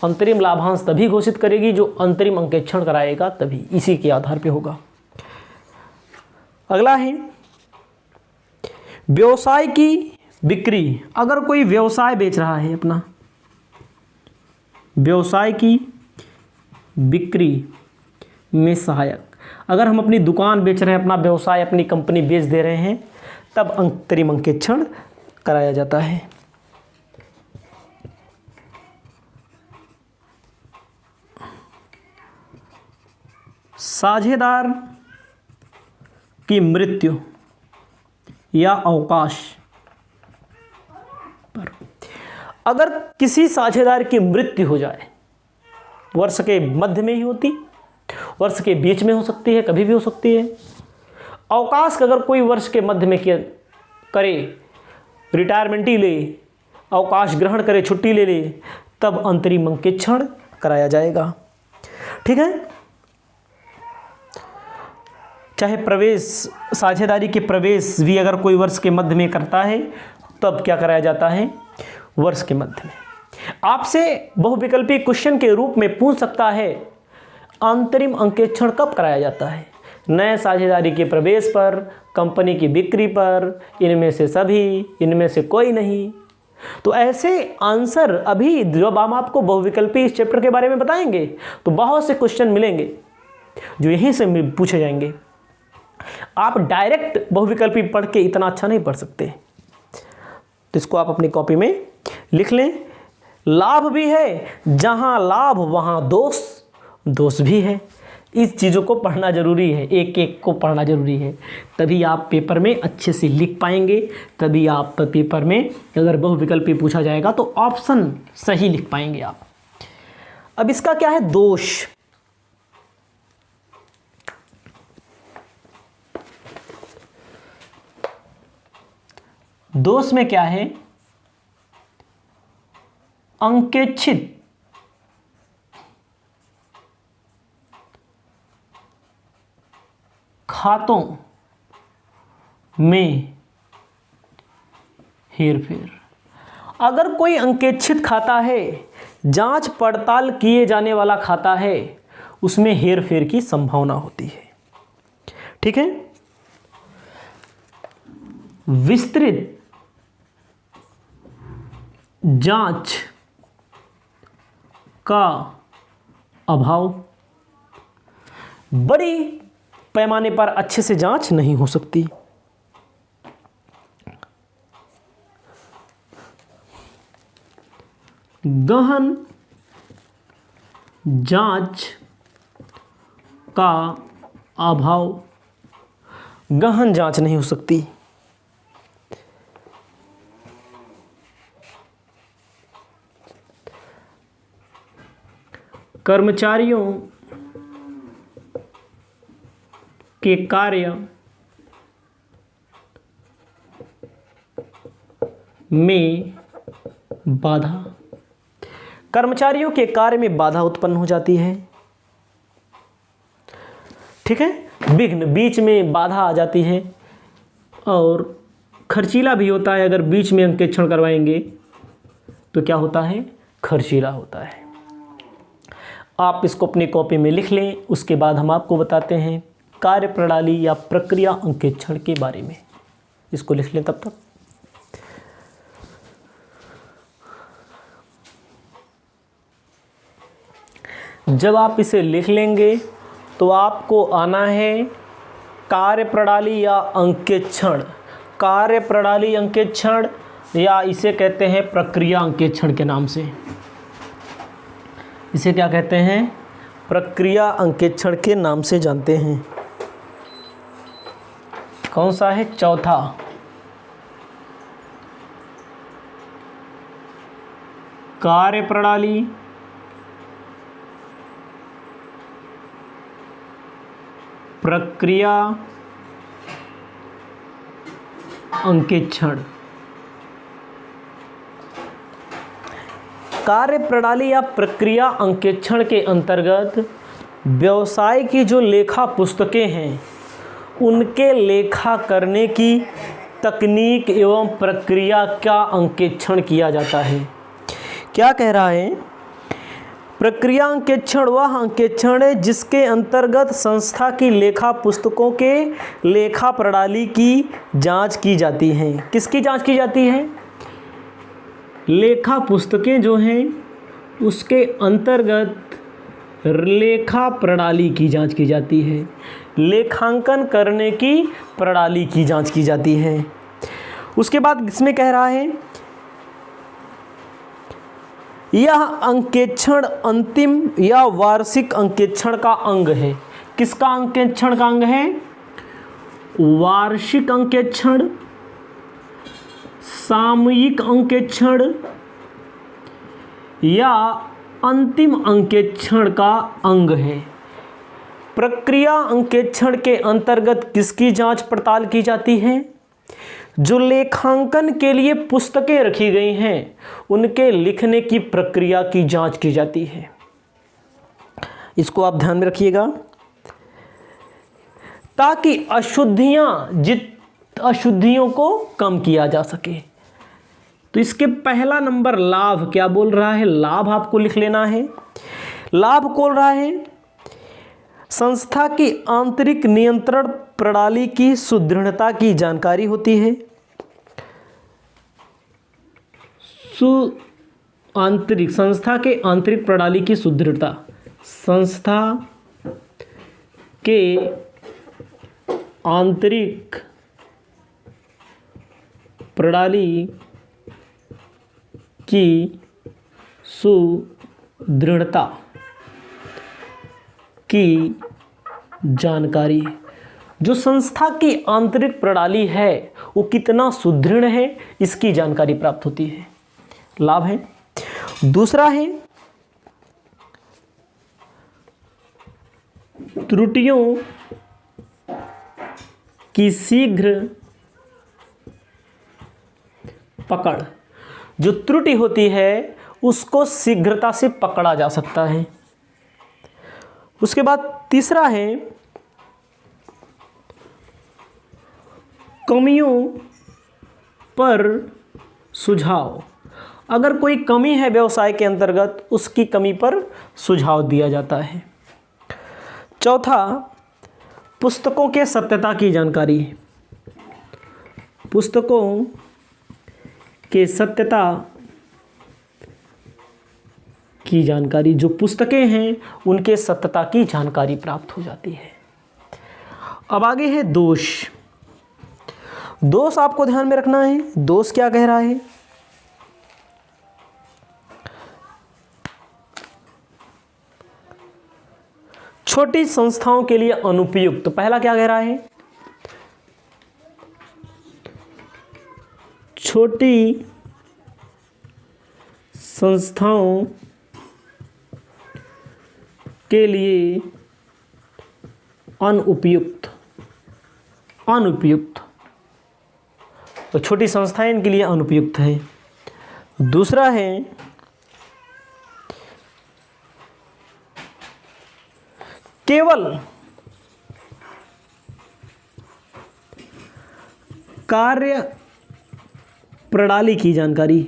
अंतरिम लाभांश तभी घोषित करेगी जो अंतरिम अंकेक्षण कराएगा, तभी इसी के आधार पे होगा। अगला है व्यवसाय की बिक्री। अगर कोई व्यवसाय बेच रहा है अपना, व्यवसाय की बिक्री में सहायक, अगर हम अपनी दुकान बेच रहे हैं, अपना व्यवसाय, अपनी कंपनी बेच दे रहे हैं, तब अंतरिम अंकेक्षण कराया जाता है। साझेदार की मृत्यु या अवकाश पर, अगर किसी साझेदार की मृत्यु हो जाए, वर्ष के मध्य में ही होती, वर्ष के बीच में हो सकती है, कभी भी हो सकती है। अवकाश अगर कोई वर्ष के मध्य में करे, रिटायरमेंट ही ले, अवकाश ग्रहण करे, छुट्टी ले ले, तब अंतरिम अंकेक्षण कराया जाएगा। ठीक है। चाहे प्रवेश, साझेदारी के प्रवेश भी अगर कोई वर्ष के मध्य में करता है, तब क्या कराया जाता है? वर्ष के मध्य में। आपसे बहुविकल्पी क्वेश्चन के रूप में पूछ सकता है, अंतरिम अंकेक्षण कब कराया जाता है? नए साझेदारी के प्रवेश पर, कंपनी की बिक्री पर, इनमें से सभी, इनमें से कोई नहीं। तो ऐसे आंसर अभी जब हम आपको बहुविकल्पी इस चैप्टर के बारे में बताएंगे तो बहुत से क्वेश्चन मिलेंगे जो यहीं से पूछे जाएंगे। आप डायरेक्ट बहुविकल्पी पढ़ के इतना अच्छा नहीं पढ़ सकते, तो इसको आप अपनी कॉपी में लिख लें। लाभ भी है, जहां लाभ वहां दोष, दोष भी है। इस चीज़ों को पढ़ना जरूरी है, एक एक को पढ़ना जरूरी है, तभी आप पेपर में अच्छे से लिख पाएंगे, तभी आप पेपर में अगर बहुविकल्पी पूछा जाएगा तो ऑप्शन सही लिख पाएंगे आप। अब इसका क्या है? दोष। दोष में क्या है? अंकेक्षित खातों में हेरफेर। अगर कोई अंकेक्षित खाता है, जांच पड़ताल किए जाने वाला खाता है, उसमें हेरफेर की संभावना होती है। ठीक है। विस्तृत जांच का अभाव, बड़ी पैमाने पर अच्छे से जांच नहीं हो सकती। गहन जांच का अभाव, गहन जांच नहीं हो सकती। कर्मचारियों के कार्य में बाधा, कर्मचारियों के कार्य में बाधा उत्पन्न हो जाती है। ठीक है। विघ्न, बीच में बाधा आ जाती है, और खर्चीला भी होता है। अगर बीच में अंकेक्षण करवाएंगे तो क्या होता है? खर्चीला होता है। आप इसको अपनी कॉपी में लिख लें, उसके बाद हम आपको बताते हैं कार्य प्रणाली या प्रक्रिया अंकेक्षण के बारे में। इसको लिख लें तब तक। जब आप इसे लिख लेंगे तो आपको आना है कार्य प्रणाली या अंकेक्षण। कार्य प्रणाली अंकेक्षण, या इसे कहते हैं प्रक्रिया अंकेक्षण के नाम से। इसे क्या कहते हैं? प्रक्रिया अंकेक्षण के नाम से जानते हैं। कौन सा है? चौथा। कार्यप्रणाली प्रक्रिया अंकेक्षण। कार्यप्रणाली या प्रक्रिया अंकेक्षण के अंतर्गत व्यवसाय की जो लेखा पुस्तकें हैं उनके लेखा करने की तकनीक एवं प्रक्रिया का अंकेक्षण किया जाता है। क्या कह रहा है? प्रक्रिया अंकेक्षण वह अंकेक्षण है जिसके अंतर्गत संस्था की लेखा पुस्तकों के लेखा प्रणाली की जांच की जाती है। किसकी जांच की जाती है? लेखा पुस्तकें जो हैं उसके अंतर्गत लेखा प्रणाली की जांच की जाती है, लेखांकन करने की प्रणाली की जांच की जाती है। उसके बाद इसमें कह रहा है यह अंकेक्षण अंतिम या वार्षिक अंकेक्षण का अंग है। किसका अंकेक्षण का अंग है? वार्षिक अंकेक्षण, सामयिक अंकेक्षण या अंतिम अंकेक्षण का अंग है। प्रक्रिया अंकेक्षण के अंतर्गत किसकी जांच पड़ताल की जाती है? जो लेखांकन के लिए पुस्तकें रखी गई हैं उनके लिखने की प्रक्रिया की जांच की जाती है। इसको आप ध्यान में रखिएगा ताकि अशुद्धियों को कम किया जा सके। तो इसके पहला नंबर लाभ क्या बोल रहा है? लाभ आपको लिख लेना है। लाभ बोल रहा है संस्था की आंतरिक नियंत्रण प्रणाली की सुदृढ़ता की जानकारी होती है। संस्था के आंतरिक प्रणाली की सुदृढ़ता, संस्था के आंतरिक प्रणाली की सुदृढ़ता की जानकारी। जो संस्था की आंतरिक प्रणाली है वो कितना सुदृढ़ है इसकी जानकारी प्राप्त होती है। लाभ है। दूसरा है त्रुटियों की शीघ्र पकड़। जो त्रुटि होती है उसको शीघ्रता से पकड़ा जा सकता है। उसके बाद तीसरा है कमियों पर सुझाव। अगर कोई कमी है व्यवसाय के अंतर्गत उसकी कमी पर सुझाव दिया जाता है। चौथा पुस्तकों के सत्यता की जानकारी। पुस्तकों के सत्यता की जानकारी, जो पुस्तकें हैं उनके सत्यता की जानकारी प्राप्त हो जाती है। अब आगे है दोष। दोष आपको ध्यान में रखना है। दोष क्या कह रहा है? छोटी संस्थाओं के लिए अनुपयुक्त। पहला क्या कह रहा है? छोटी संस्थाओं के लिए अनुपयुक्त। तो छोटी संस्थाएं इनके लिए अनुपयुक्त है। दूसरा है केवल कार्य प्रणाली की जानकारी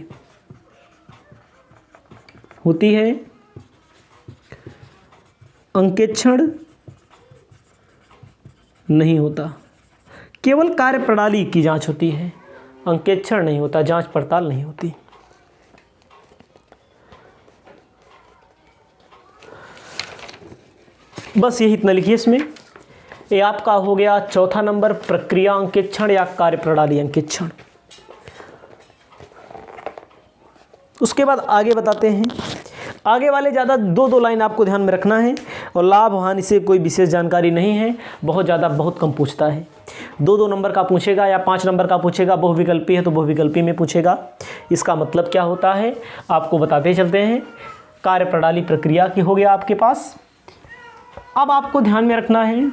होती है, अंकेक्षण नहीं होता। केवल कार्य प्रणाली की जांच होती है, अंकेक्षण नहीं होता, जांच पड़ताल नहीं होती। बस यही इतना लिखिए इसमें। ये आपका हो गया चौथा नंबर, प्रक्रिया अंकेक्षण या कार्य प्रणाली अंकेक्षण। उसके बाद आगे बताते हैं। आगे वाले ज़्यादा दो लाइन आपको ध्यान में रखना है और लाभ हानि से कोई विशेष जानकारी नहीं है, बहुत कम पूछता है। 2-2 नंबर का पूछेगा या 5 नंबर का पूछेगा, बहुविकल्पी है तो बहुविकल्पी में पूछेगा। इसका मतलब क्या होता है आपको बताते चलते हैं। कार्यप्रणाली प्रक्रिया की हो गया आपके पास। अब आपको ध्यान में रखना है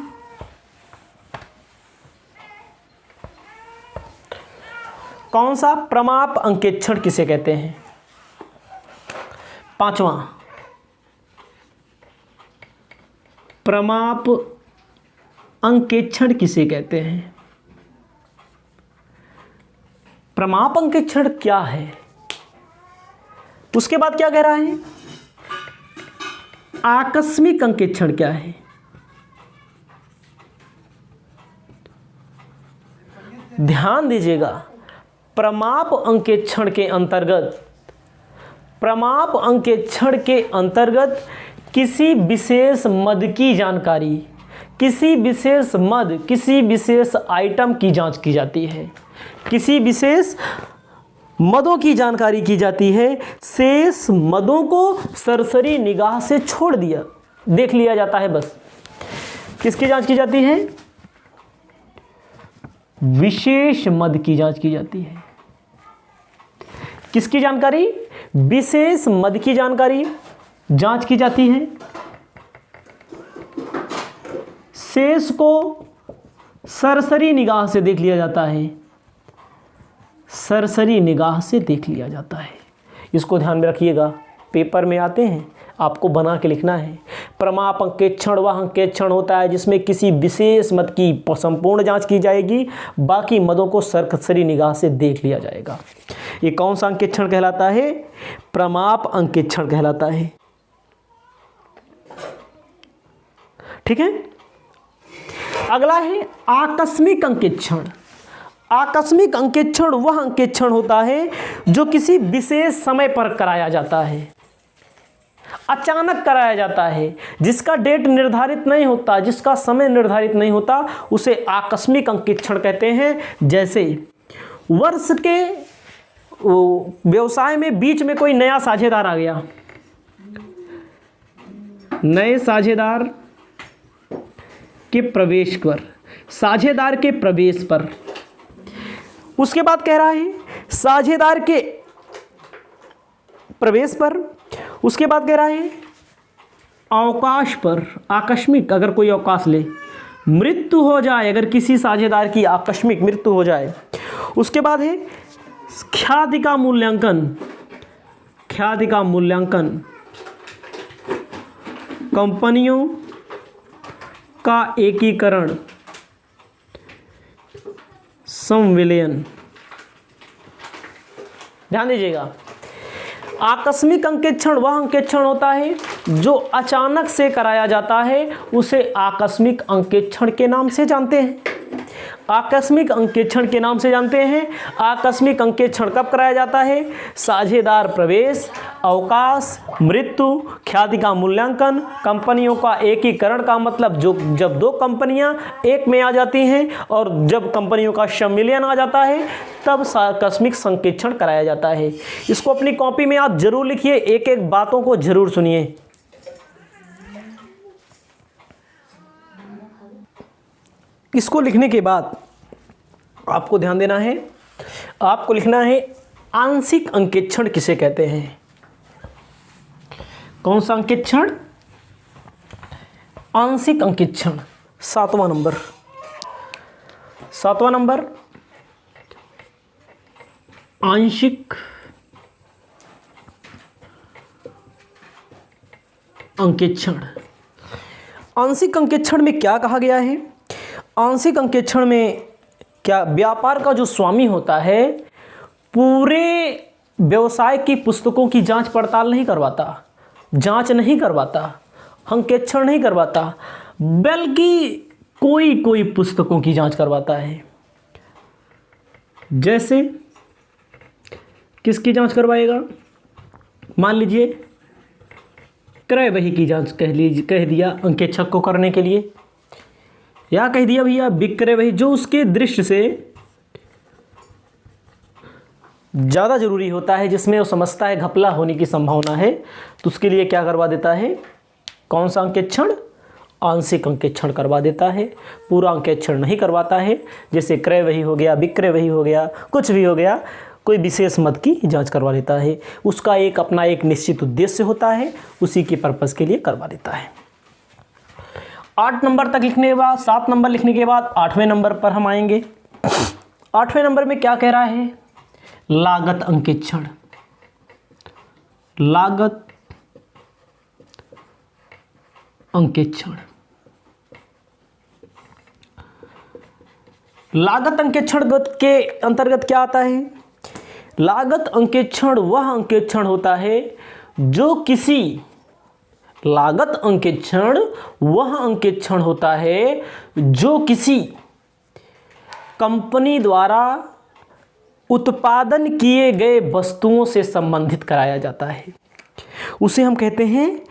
कौन सा प्रमाप अंकेक्षण किसे कहते हैं। 5वां, प्रमाप अंकेक्षण किसे कहते हैं। प्रमाप अंकेक्षण क्या है, उसके बाद क्या कह रहा है, आकस्मिक अंकेक्षण क्या है। ध्यान दीजिएगा, प्रमाप अंकेक्षण के अंतर्गत किसी विशेष मद की जानकारी, किसी विशेष आइटम की जांच की जाती है, किसी विशेष मदों की जानकारी की जाती है। शेष मदों को सरसरी निगाह से छोड़ दिया, देख लिया जाता है बस। किसकी जांच की जाती है, विशेष मद की जांच की जाती है। किसकी जानकारी, विशेष मद की जानकारी जांच की जाती है। शेष को सरसरी निगाह से देख लिया जाता है, सरसरी निगाह से देख लिया जाता है। इसको ध्यान में रखिएगा, पेपर में आते हैं आपको बना के लिखना है। प्रमाप अंकेक्षण वह अंकेक्षण होता है जिसमें किसी विशेष मद की संपूर्ण जांच की जाएगी, बाकी मदों को सरसरी निगाह से देख लिया जाएगा। ये कौन सा अंकेक्षण कहलाता है, प्रमाप अंकेक्षण कहलाता है। ठीक है, अगला है आकस्मिक अंकेक्षण। आकस्मिक अंकेक्षण वह अंकेक्षण होता है जो किसी विशेष समय पर कराया जाता है, अचानक कराया जाता है, जिसका डेट निर्धारित नहीं होता, जिसका समय निर्धारित नहीं होता, उसे आकस्मिक अंकेक्षण कहते हैं। जैसे वर्ष के व्यवसाय में बीच में कोई नया साझेदार आ गया, नए साझेदार के प्रवेश पर, साझेदार के प्रवेश पर, उसके बाद कह रहा है साझेदार के प्रवेश पर, उसके बाद कह रहा है अवकाश पर, आकस्मिक अगर कोई अवकाश ले, मृत्यु हो जाए अगर किसी साझेदार की आकस्मिक मृत्यु हो जाए, उसके बाद है ख्याति का मूल्यांकन, ख्याति का मूल्यांकन, कंपनियों का एकीकरण, संविलयन। ध्यान दीजिएगा, आकस्मिक अंकेक्षण वह अंकेक्षण होता है जो अचानक से कराया जाता है, उसे आकस्मिक अंकेक्षण के नाम से जानते हैं। आकस्मिक अंकेक्षण के नाम से जानते हैं। आकस्मिक अंकेक्षण कब कराया जाता है, साझेदार प्रवेश, अवकाश, मृत्यु, ख्याति का मूल्यांकन, कंपनियों का एकीकरण का मतलब जब दो कंपनियां एक में आ जाती हैं और जब कंपनियों का सम्मिलन आ जाता है तब आकस्मिक संकेक्षण कराया जाता है। इसको अपनी कॉपी में आप जरूर लिखिए, एक एक बातों को जरूर सुनिए। इसको लिखने के बाद आपको ध्यान देना है, आपको लिखना है आंशिक अंकेक्षण किसे कहते हैं। कौन सा अंकेक्षण, आंशिक अंकेक्षण। 7वां नंबर, 7वां नंबर आंशिक अंकेक्षण। आंशिक अंकेक्षण में क्या कहा गया है, आंशिक अंकेक्षण में क्या व्यापार का जो स्वामी होता है पूरे व्यवसाय की पुस्तकों की जांच पड़ताल नहीं करवाता, जांच नहीं करवाता, अंकेक्षण नहीं करवाता, बल्कि कोई कोई पुस्तकों की जांच करवाता है। जैसे किसकी जांच करवाएगा, मान लीजिए क्रय बही की जांच कह दिया अंकेक्षक को करने के लिए, या कह दिया भैया विक्रय बही, जो उसके दृश्य से ज़्यादा जरूरी होता है, जिसमें वो समझता है घपला होने की संभावना है, तो उसके लिए क्या करवा देता है, कौन सा अंकेक्षण, आंशिक अंकेक्षण करवा देता है, पूरा अंकेक्षण नहीं करवाता है। जैसे क्रय वही हो गया, विक्रय वही हो गया, कुछ भी हो गया, कोई विशेष मद की जांच करवा लेता है। उसका एक अपना एक निश्चित उद्देश्य होता है, उसी के पर्पस के लिए करवा देता है। 8 नंबर तक लिखने के बाद, 7 नंबर लिखने के बाद 8वें नंबर पर हम आएंगे। 8वें नंबर में क्या कह रहा है? लागत अंकेक्षण। लागत अंकेक्षण। लागत अंकेक्षण के अंतर्गत क्या आता है? लागत अंकेक्षण वह अंकेक्षण होता है जो किसी लागत अंकेक्षण वह अंकेक्षण होता है जो किसी कंपनी द्वारा उत्पादन किए गए वस्तुओं से संबंधित कराया जाता है। उसे हम कहते हैं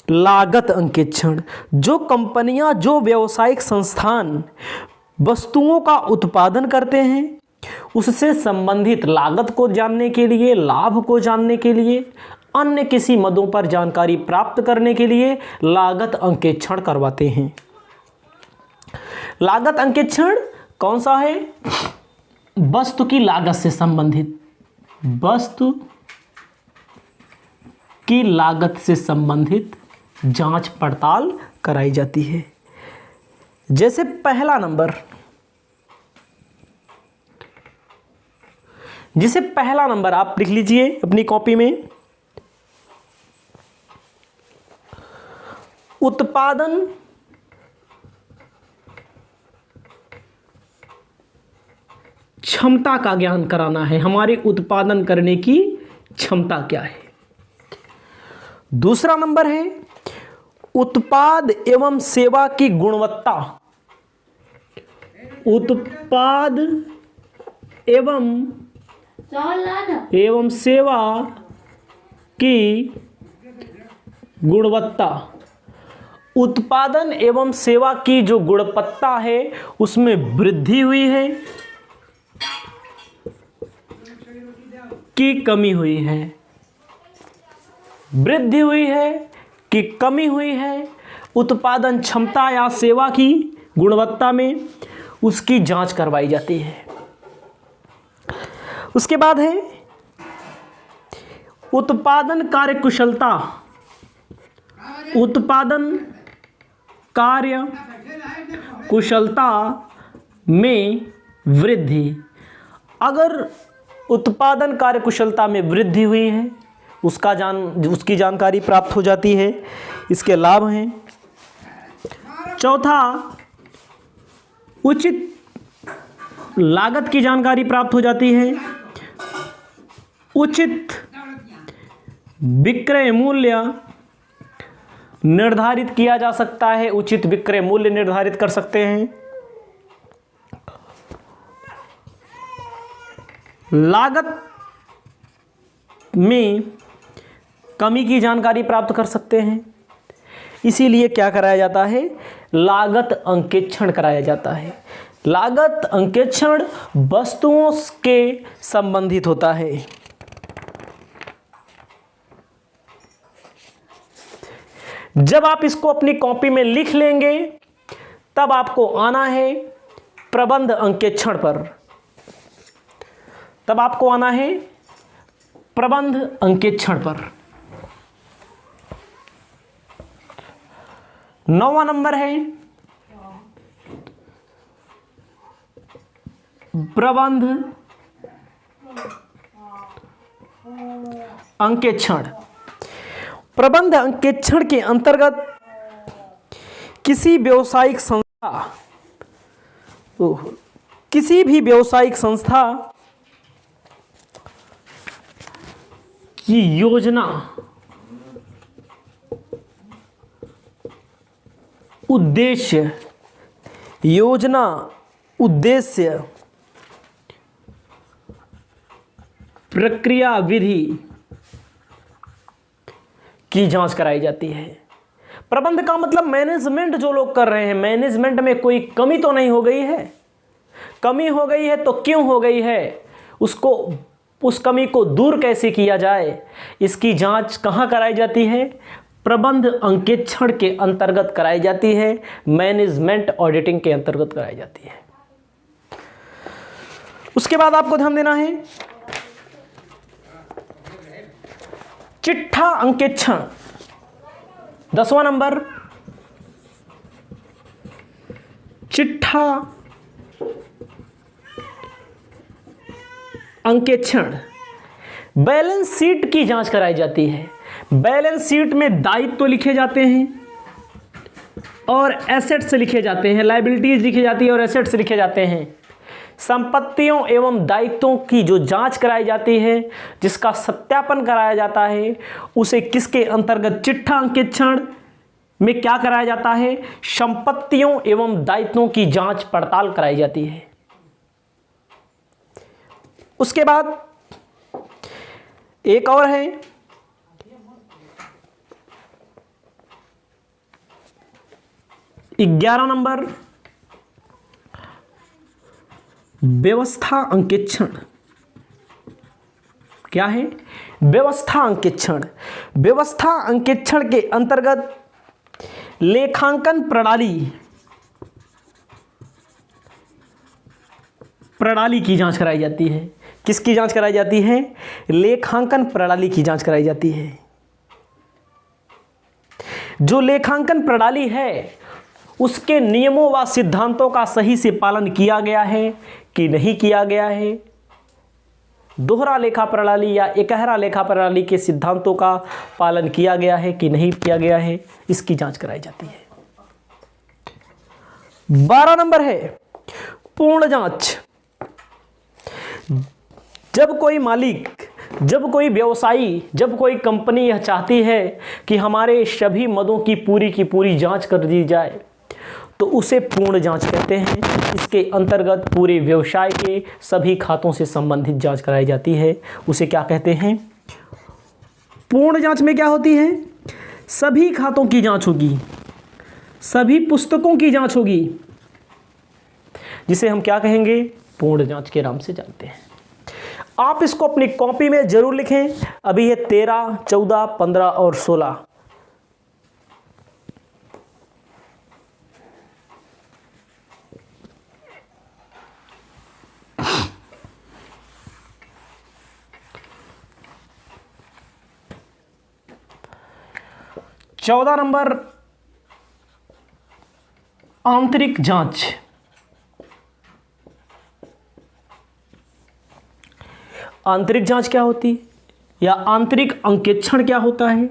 लागत अंकेक्षण। जो कंपनियां, जो व्यावसायिक संस्थान वस्तुओं का उत्पादन करते हैं, उससे संबंधित लागत को जानने के लिए, लाभ को जानने के लिए, अन्य किसी मदों पर जानकारी प्राप्त करने के लिए लागत अंकेक्षण करवाते हैं। लागत अंकेक्षण कौन सा है? वस्तु की लागत से संबंधित, वस्तु की लागत से संबंधित जांच पड़ताल कराई जाती है। जैसे पहला नंबर, जिसे पहला नंबर आप लिख लीजिए अपनी कॉपी में। उत्पादन क्षमता का ज्ञान कराना है, हमारे उत्पादन करने की क्षमता क्या है। दूसरा नंबर है उत्पाद एवं सेवा की गुणवत्ता। उत्पाद एवं सेवा की गुणवत्ता। उत्पादन एवं सेवा की जो गुणवत्ता है उसमें वृद्धि हुई है कि कमी हुई है, वृद्धि हुई है कि कमी हुई है। उत्पादन क्षमता या सेवा की गुणवत्ता में उसकी जांच करवाई जाती है। उसके बाद है उत्पादन कार्यकुशलता। उत्पादन कार्य कुशलता में वृद्धि। अगर उत्पादन कार्यकुशलता में वृद्धि हुई है, उसकी जानकारी प्राप्त हो जाती है। इसके लाभ हैं। चौथा, उचित लागत की जानकारी प्राप्त हो जाती है। उचित विक्रय मूल्य निर्धारित किया जा सकता है, उचित विक्रय मूल्य निर्धारित कर सकते हैं। लागत में कमी की जानकारी प्राप्त कर सकते हैं। इसीलिए क्या कराया जाता है? लागत अंकेक्षण कराया जाता है। लागत अंकेक्षण वस्तुओं के संबंधित होता है। जब आप इसको अपनी कॉपी में लिख लेंगे तब आपको आना है प्रबंध अंकेक्षण पर। तब आपको आना है प्रबंध अंकेक्षण पर। 9वां नंबर है प्रबंध अंकेक्षण। प्रबंध अंकेक्षण के अंतर्गत किसी भी व्यावसायिक संस्था की योजना, उद्देश्य, प्रक्रिया, विधि की जांच कराई जाती है। प्रबंध का मतलब मैनेजमेंट जो लोग कर रहे हैं, मैनेजमेंट में कोई कमी तो नहीं हो गई है। कमी हो गई है तो क्यों हो गई है, उस कमी को दूर कैसे किया जाए, इसकी जांच कहाँ कराई जाती है? प्रबंध अंकेक्षण के अंतर्गत कराई जाती है, मैनेजमेंट ऑडिटिंग के अंतर्गत कराई जाती है। उसके बाद आपको ध्यान देना है चिट्ठा अंकेक्षण, 10वां नंबर, चिट्ठा अंकेक्षण। बैलेंस शीट की जांच कराई जाती है। बैलेंस शीट में दायित्व लिखे जाते हैं और एसेट्स लिखे जाते हैं, लायबिलिटीज लिखी जाती है और एसेट्स लिखे जाते हैं। संपत्तियों एवं दायित्वों की जो जांच कराई जाती है, जिसका सत्यापन कराया जाता है, उसे किसके अंतर्गत चिट्ठा अंकेक्षण में क्या कराया जाता है? संपत्तियों एवं दायित्वों की जांच पड़ताल कराई जाती है। उसके बाद एक और है ग्यारह नंबर, व्यवस्था अंकेक्षण। क्या है? व्यवस्था अंकेक्षण। व्यवस्था अंकेक्षण के अंतर्गत लेखांकन प्रणाली की जांच कराई जाती है। किसकी जांच कराई जाती है? लेखांकन प्रणाली की जांच कराई जाती है। जो लेखांकन प्रणाली है उसके नियमों व सिद्धांतों का सही से पालन किया गया है कि नहीं किया गया है। दोहरा लेखा प्रणाली या एकहरा लेखा प्रणाली के सिद्धांतों का पालन किया गया है कि नहीं किया गया है, इसकी जांच कराई जाती है। 12 नंबर है पूर्ण जांच। जब कोई मालिक, जब कोई व्यवसायी, जब कोई कंपनी यह चाहती है कि हमारे सभी मदों की पूरी जांच कर दी जाए, तो उसे पूर्ण जांच कहते हैं। इसके अंतर्गत पूरे व्यवसाय के सभी खातों से संबंधित जांच कराई जाती है। उसे क्या कहते हैं? पूर्ण जांच में क्या होती है? सभी खातों की जांच होगी, सभी पुस्तकों की जांच होगी, जिसे हम क्या कहेंगे? पूर्ण जांच के नाम से जानते हैं। आप इसको अपनी कॉपी में जरूर लिखें। अभी ये 13, 14, 15 और 16। चौदह नंबर आंतरिक जांच। आंतरिक जांच क्या होती है या आंतरिक अंकेक्षण क्या होता है?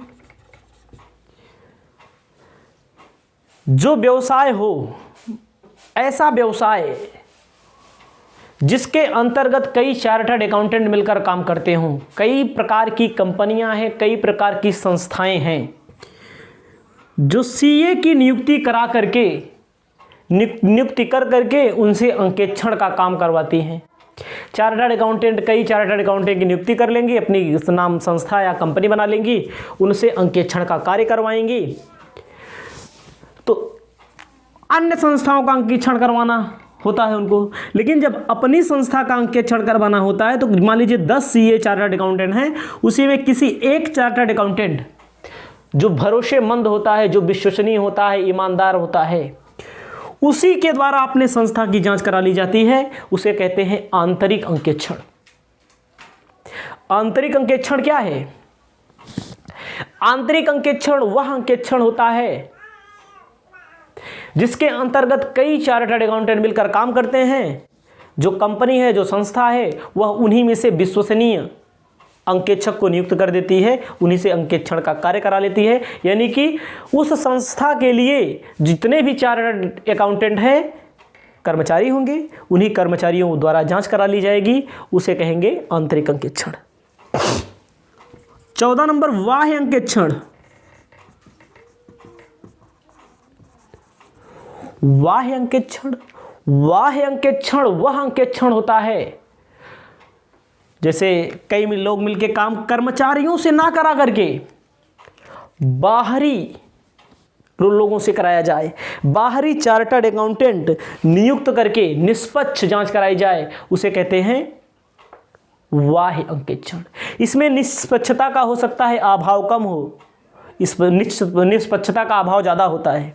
जो व्यवसाय हो, ऐसा व्यवसाय जिसके अंतर्गत कई चार्टर्ड अकाउंटेंट मिलकर काम करते हों, कई प्रकार की कंपनियां हैं, कई प्रकार की संस्थाएं हैं, जो सीए की नियुक्ति करा करके नियुक्ति कर करके उनसे अंकेक्षण का काम करवाती हैं। चार्टर्ड अकाउंटेंट कई चार्टर्ड अकाउंटेंट की नियुक्ति कर लेंगी, अपनी नाम संस्था या कंपनी बना लेंगी, उनसे अंकेक्षण का कार्य करवाएंगी। तो अन्य संस्थाओं का अंकेक्षण करवाना होता है उनको, लेकिन जब अपनी संस्था का अंकेक्षण करवाना होता है तो मान लीजिए 10 सीए चार्टर्ड अकाउंटेंट हैं, उसी में किसी एक चार्टर्ड अकाउंटेंट जो भरोसेमंद होता है, जो विश्वसनीय होता है, ईमानदार होता है, उसी के द्वारा अपने संस्था की जांच करा ली जाती है। उसे कहते हैं आंतरिक अंकेक्षण। आंतरिक अंकेक्षण क्या है? आंतरिक अंकेक्षण वह अंकेक्षण होता है जिसके अंतर्गत कई चार्टर्ड अकाउंटेंट मिलकर काम करते हैं। जो कंपनी है, जो संस्था है, वह उन्हीं में से विश्वसनीय अंकेक्षक को नियुक्त कर देती है, उन्हीं से अंकेक्षण का कार्य करा लेती है। यानी कि उस संस्था के लिए जितने भी चार्टर्ड अकाउंटेंट हैं, कर्मचारी होंगे, उन्हीं कर्मचारियों द्वारा जांच करा ली जाएगी। उसे कहेंगे आंतरिक अंकेक्षण। 14 नंबर बाह्य अंकेक्षण। बाह्य अंकेक्षण, बाह्य अंकेक्षण वह अंकेक्षण होता है जैसे कई लोग मिलके काम कर्मचारियों से ना करा करके बाहरी लोगों से कराया जाए, बाहरी चार्टर्ड अकाउंटेंट नियुक्त करके निष्पक्ष जांच कराई जाए, उसे कहते हैं बाह्य अंकेक्षण। इसमें निष्पक्षता का हो सकता है अभाव कम हो, इस पर निष्पक्षता का अभाव ज़्यादा होता है।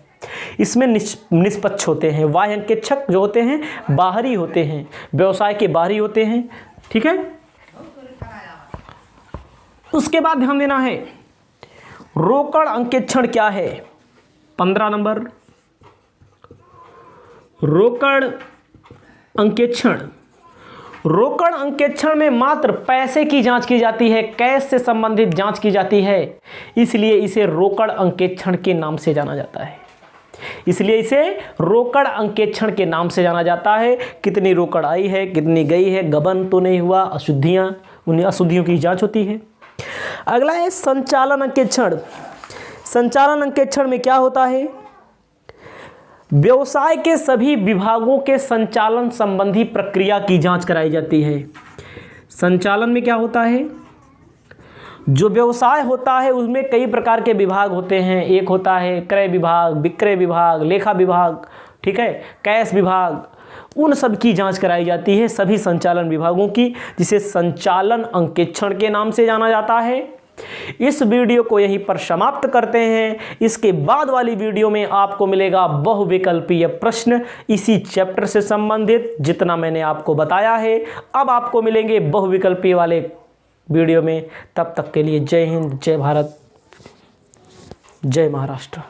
इसमें निष्पक्ष होते हैं। बाह्य अंकेक्षक जो होते हैं बाहरी होते हैं, व्यवसाय के बाहरी होते हैं। ठीक है। उसके बाद ध्यान देना है रोकड़ अंकेक्षण क्या है। 15 नंबर रोकड़ अंकेक्षण। रोकड़ अंकेक्षण में मात्र पैसे की जांच की जाती है, कैश से संबंधित जांच की जाती है, इसलिए इसे रोकड़ अंकेक्षण के नाम से जाना जाता है। इसलिए इसे रोकड़ अंकेक्षण के नाम से जाना जाता है। कितनी रोकड़ आई है, कितनी गई है, गबन तो नहीं हुआ, अशुद्धियां, उन्हें अशुद्धियों की जांच होती है। अगला है संचालन अंकेक्षण। संचालन अंकेक्षण में क्या होता है? व्यवसाय के सभी विभागों के संचालन संबंधी प्रक्रिया की जांच कराई जाती है। संचालन में क्या होता है? जो व्यवसाय होता है उसमें कई प्रकार के विभाग होते हैं। एक होता है क्रय विभाग, विक्रय विभाग, लेखा विभाग, ठीक है, कैश विभाग, उन सब की जांच कराई जाती है, सभी संचालन विभागों की, जिसे संचालन अंकेक्षण के नाम से जाना जाता है। इस वीडियो को यहीं पर समाप्त करते हैं। इसके बाद वाली वीडियो में आपको मिलेगा बहुविकल्पीय प्रश्न इसी चैप्टर से संबंधित, जितना मैंने आपको बताया है। अब आपको मिलेंगे बहुविकल्पीय वाले वीडियो में। तब तक के लिए जय हिंद, जय भारत, जय महाराष्ट्र।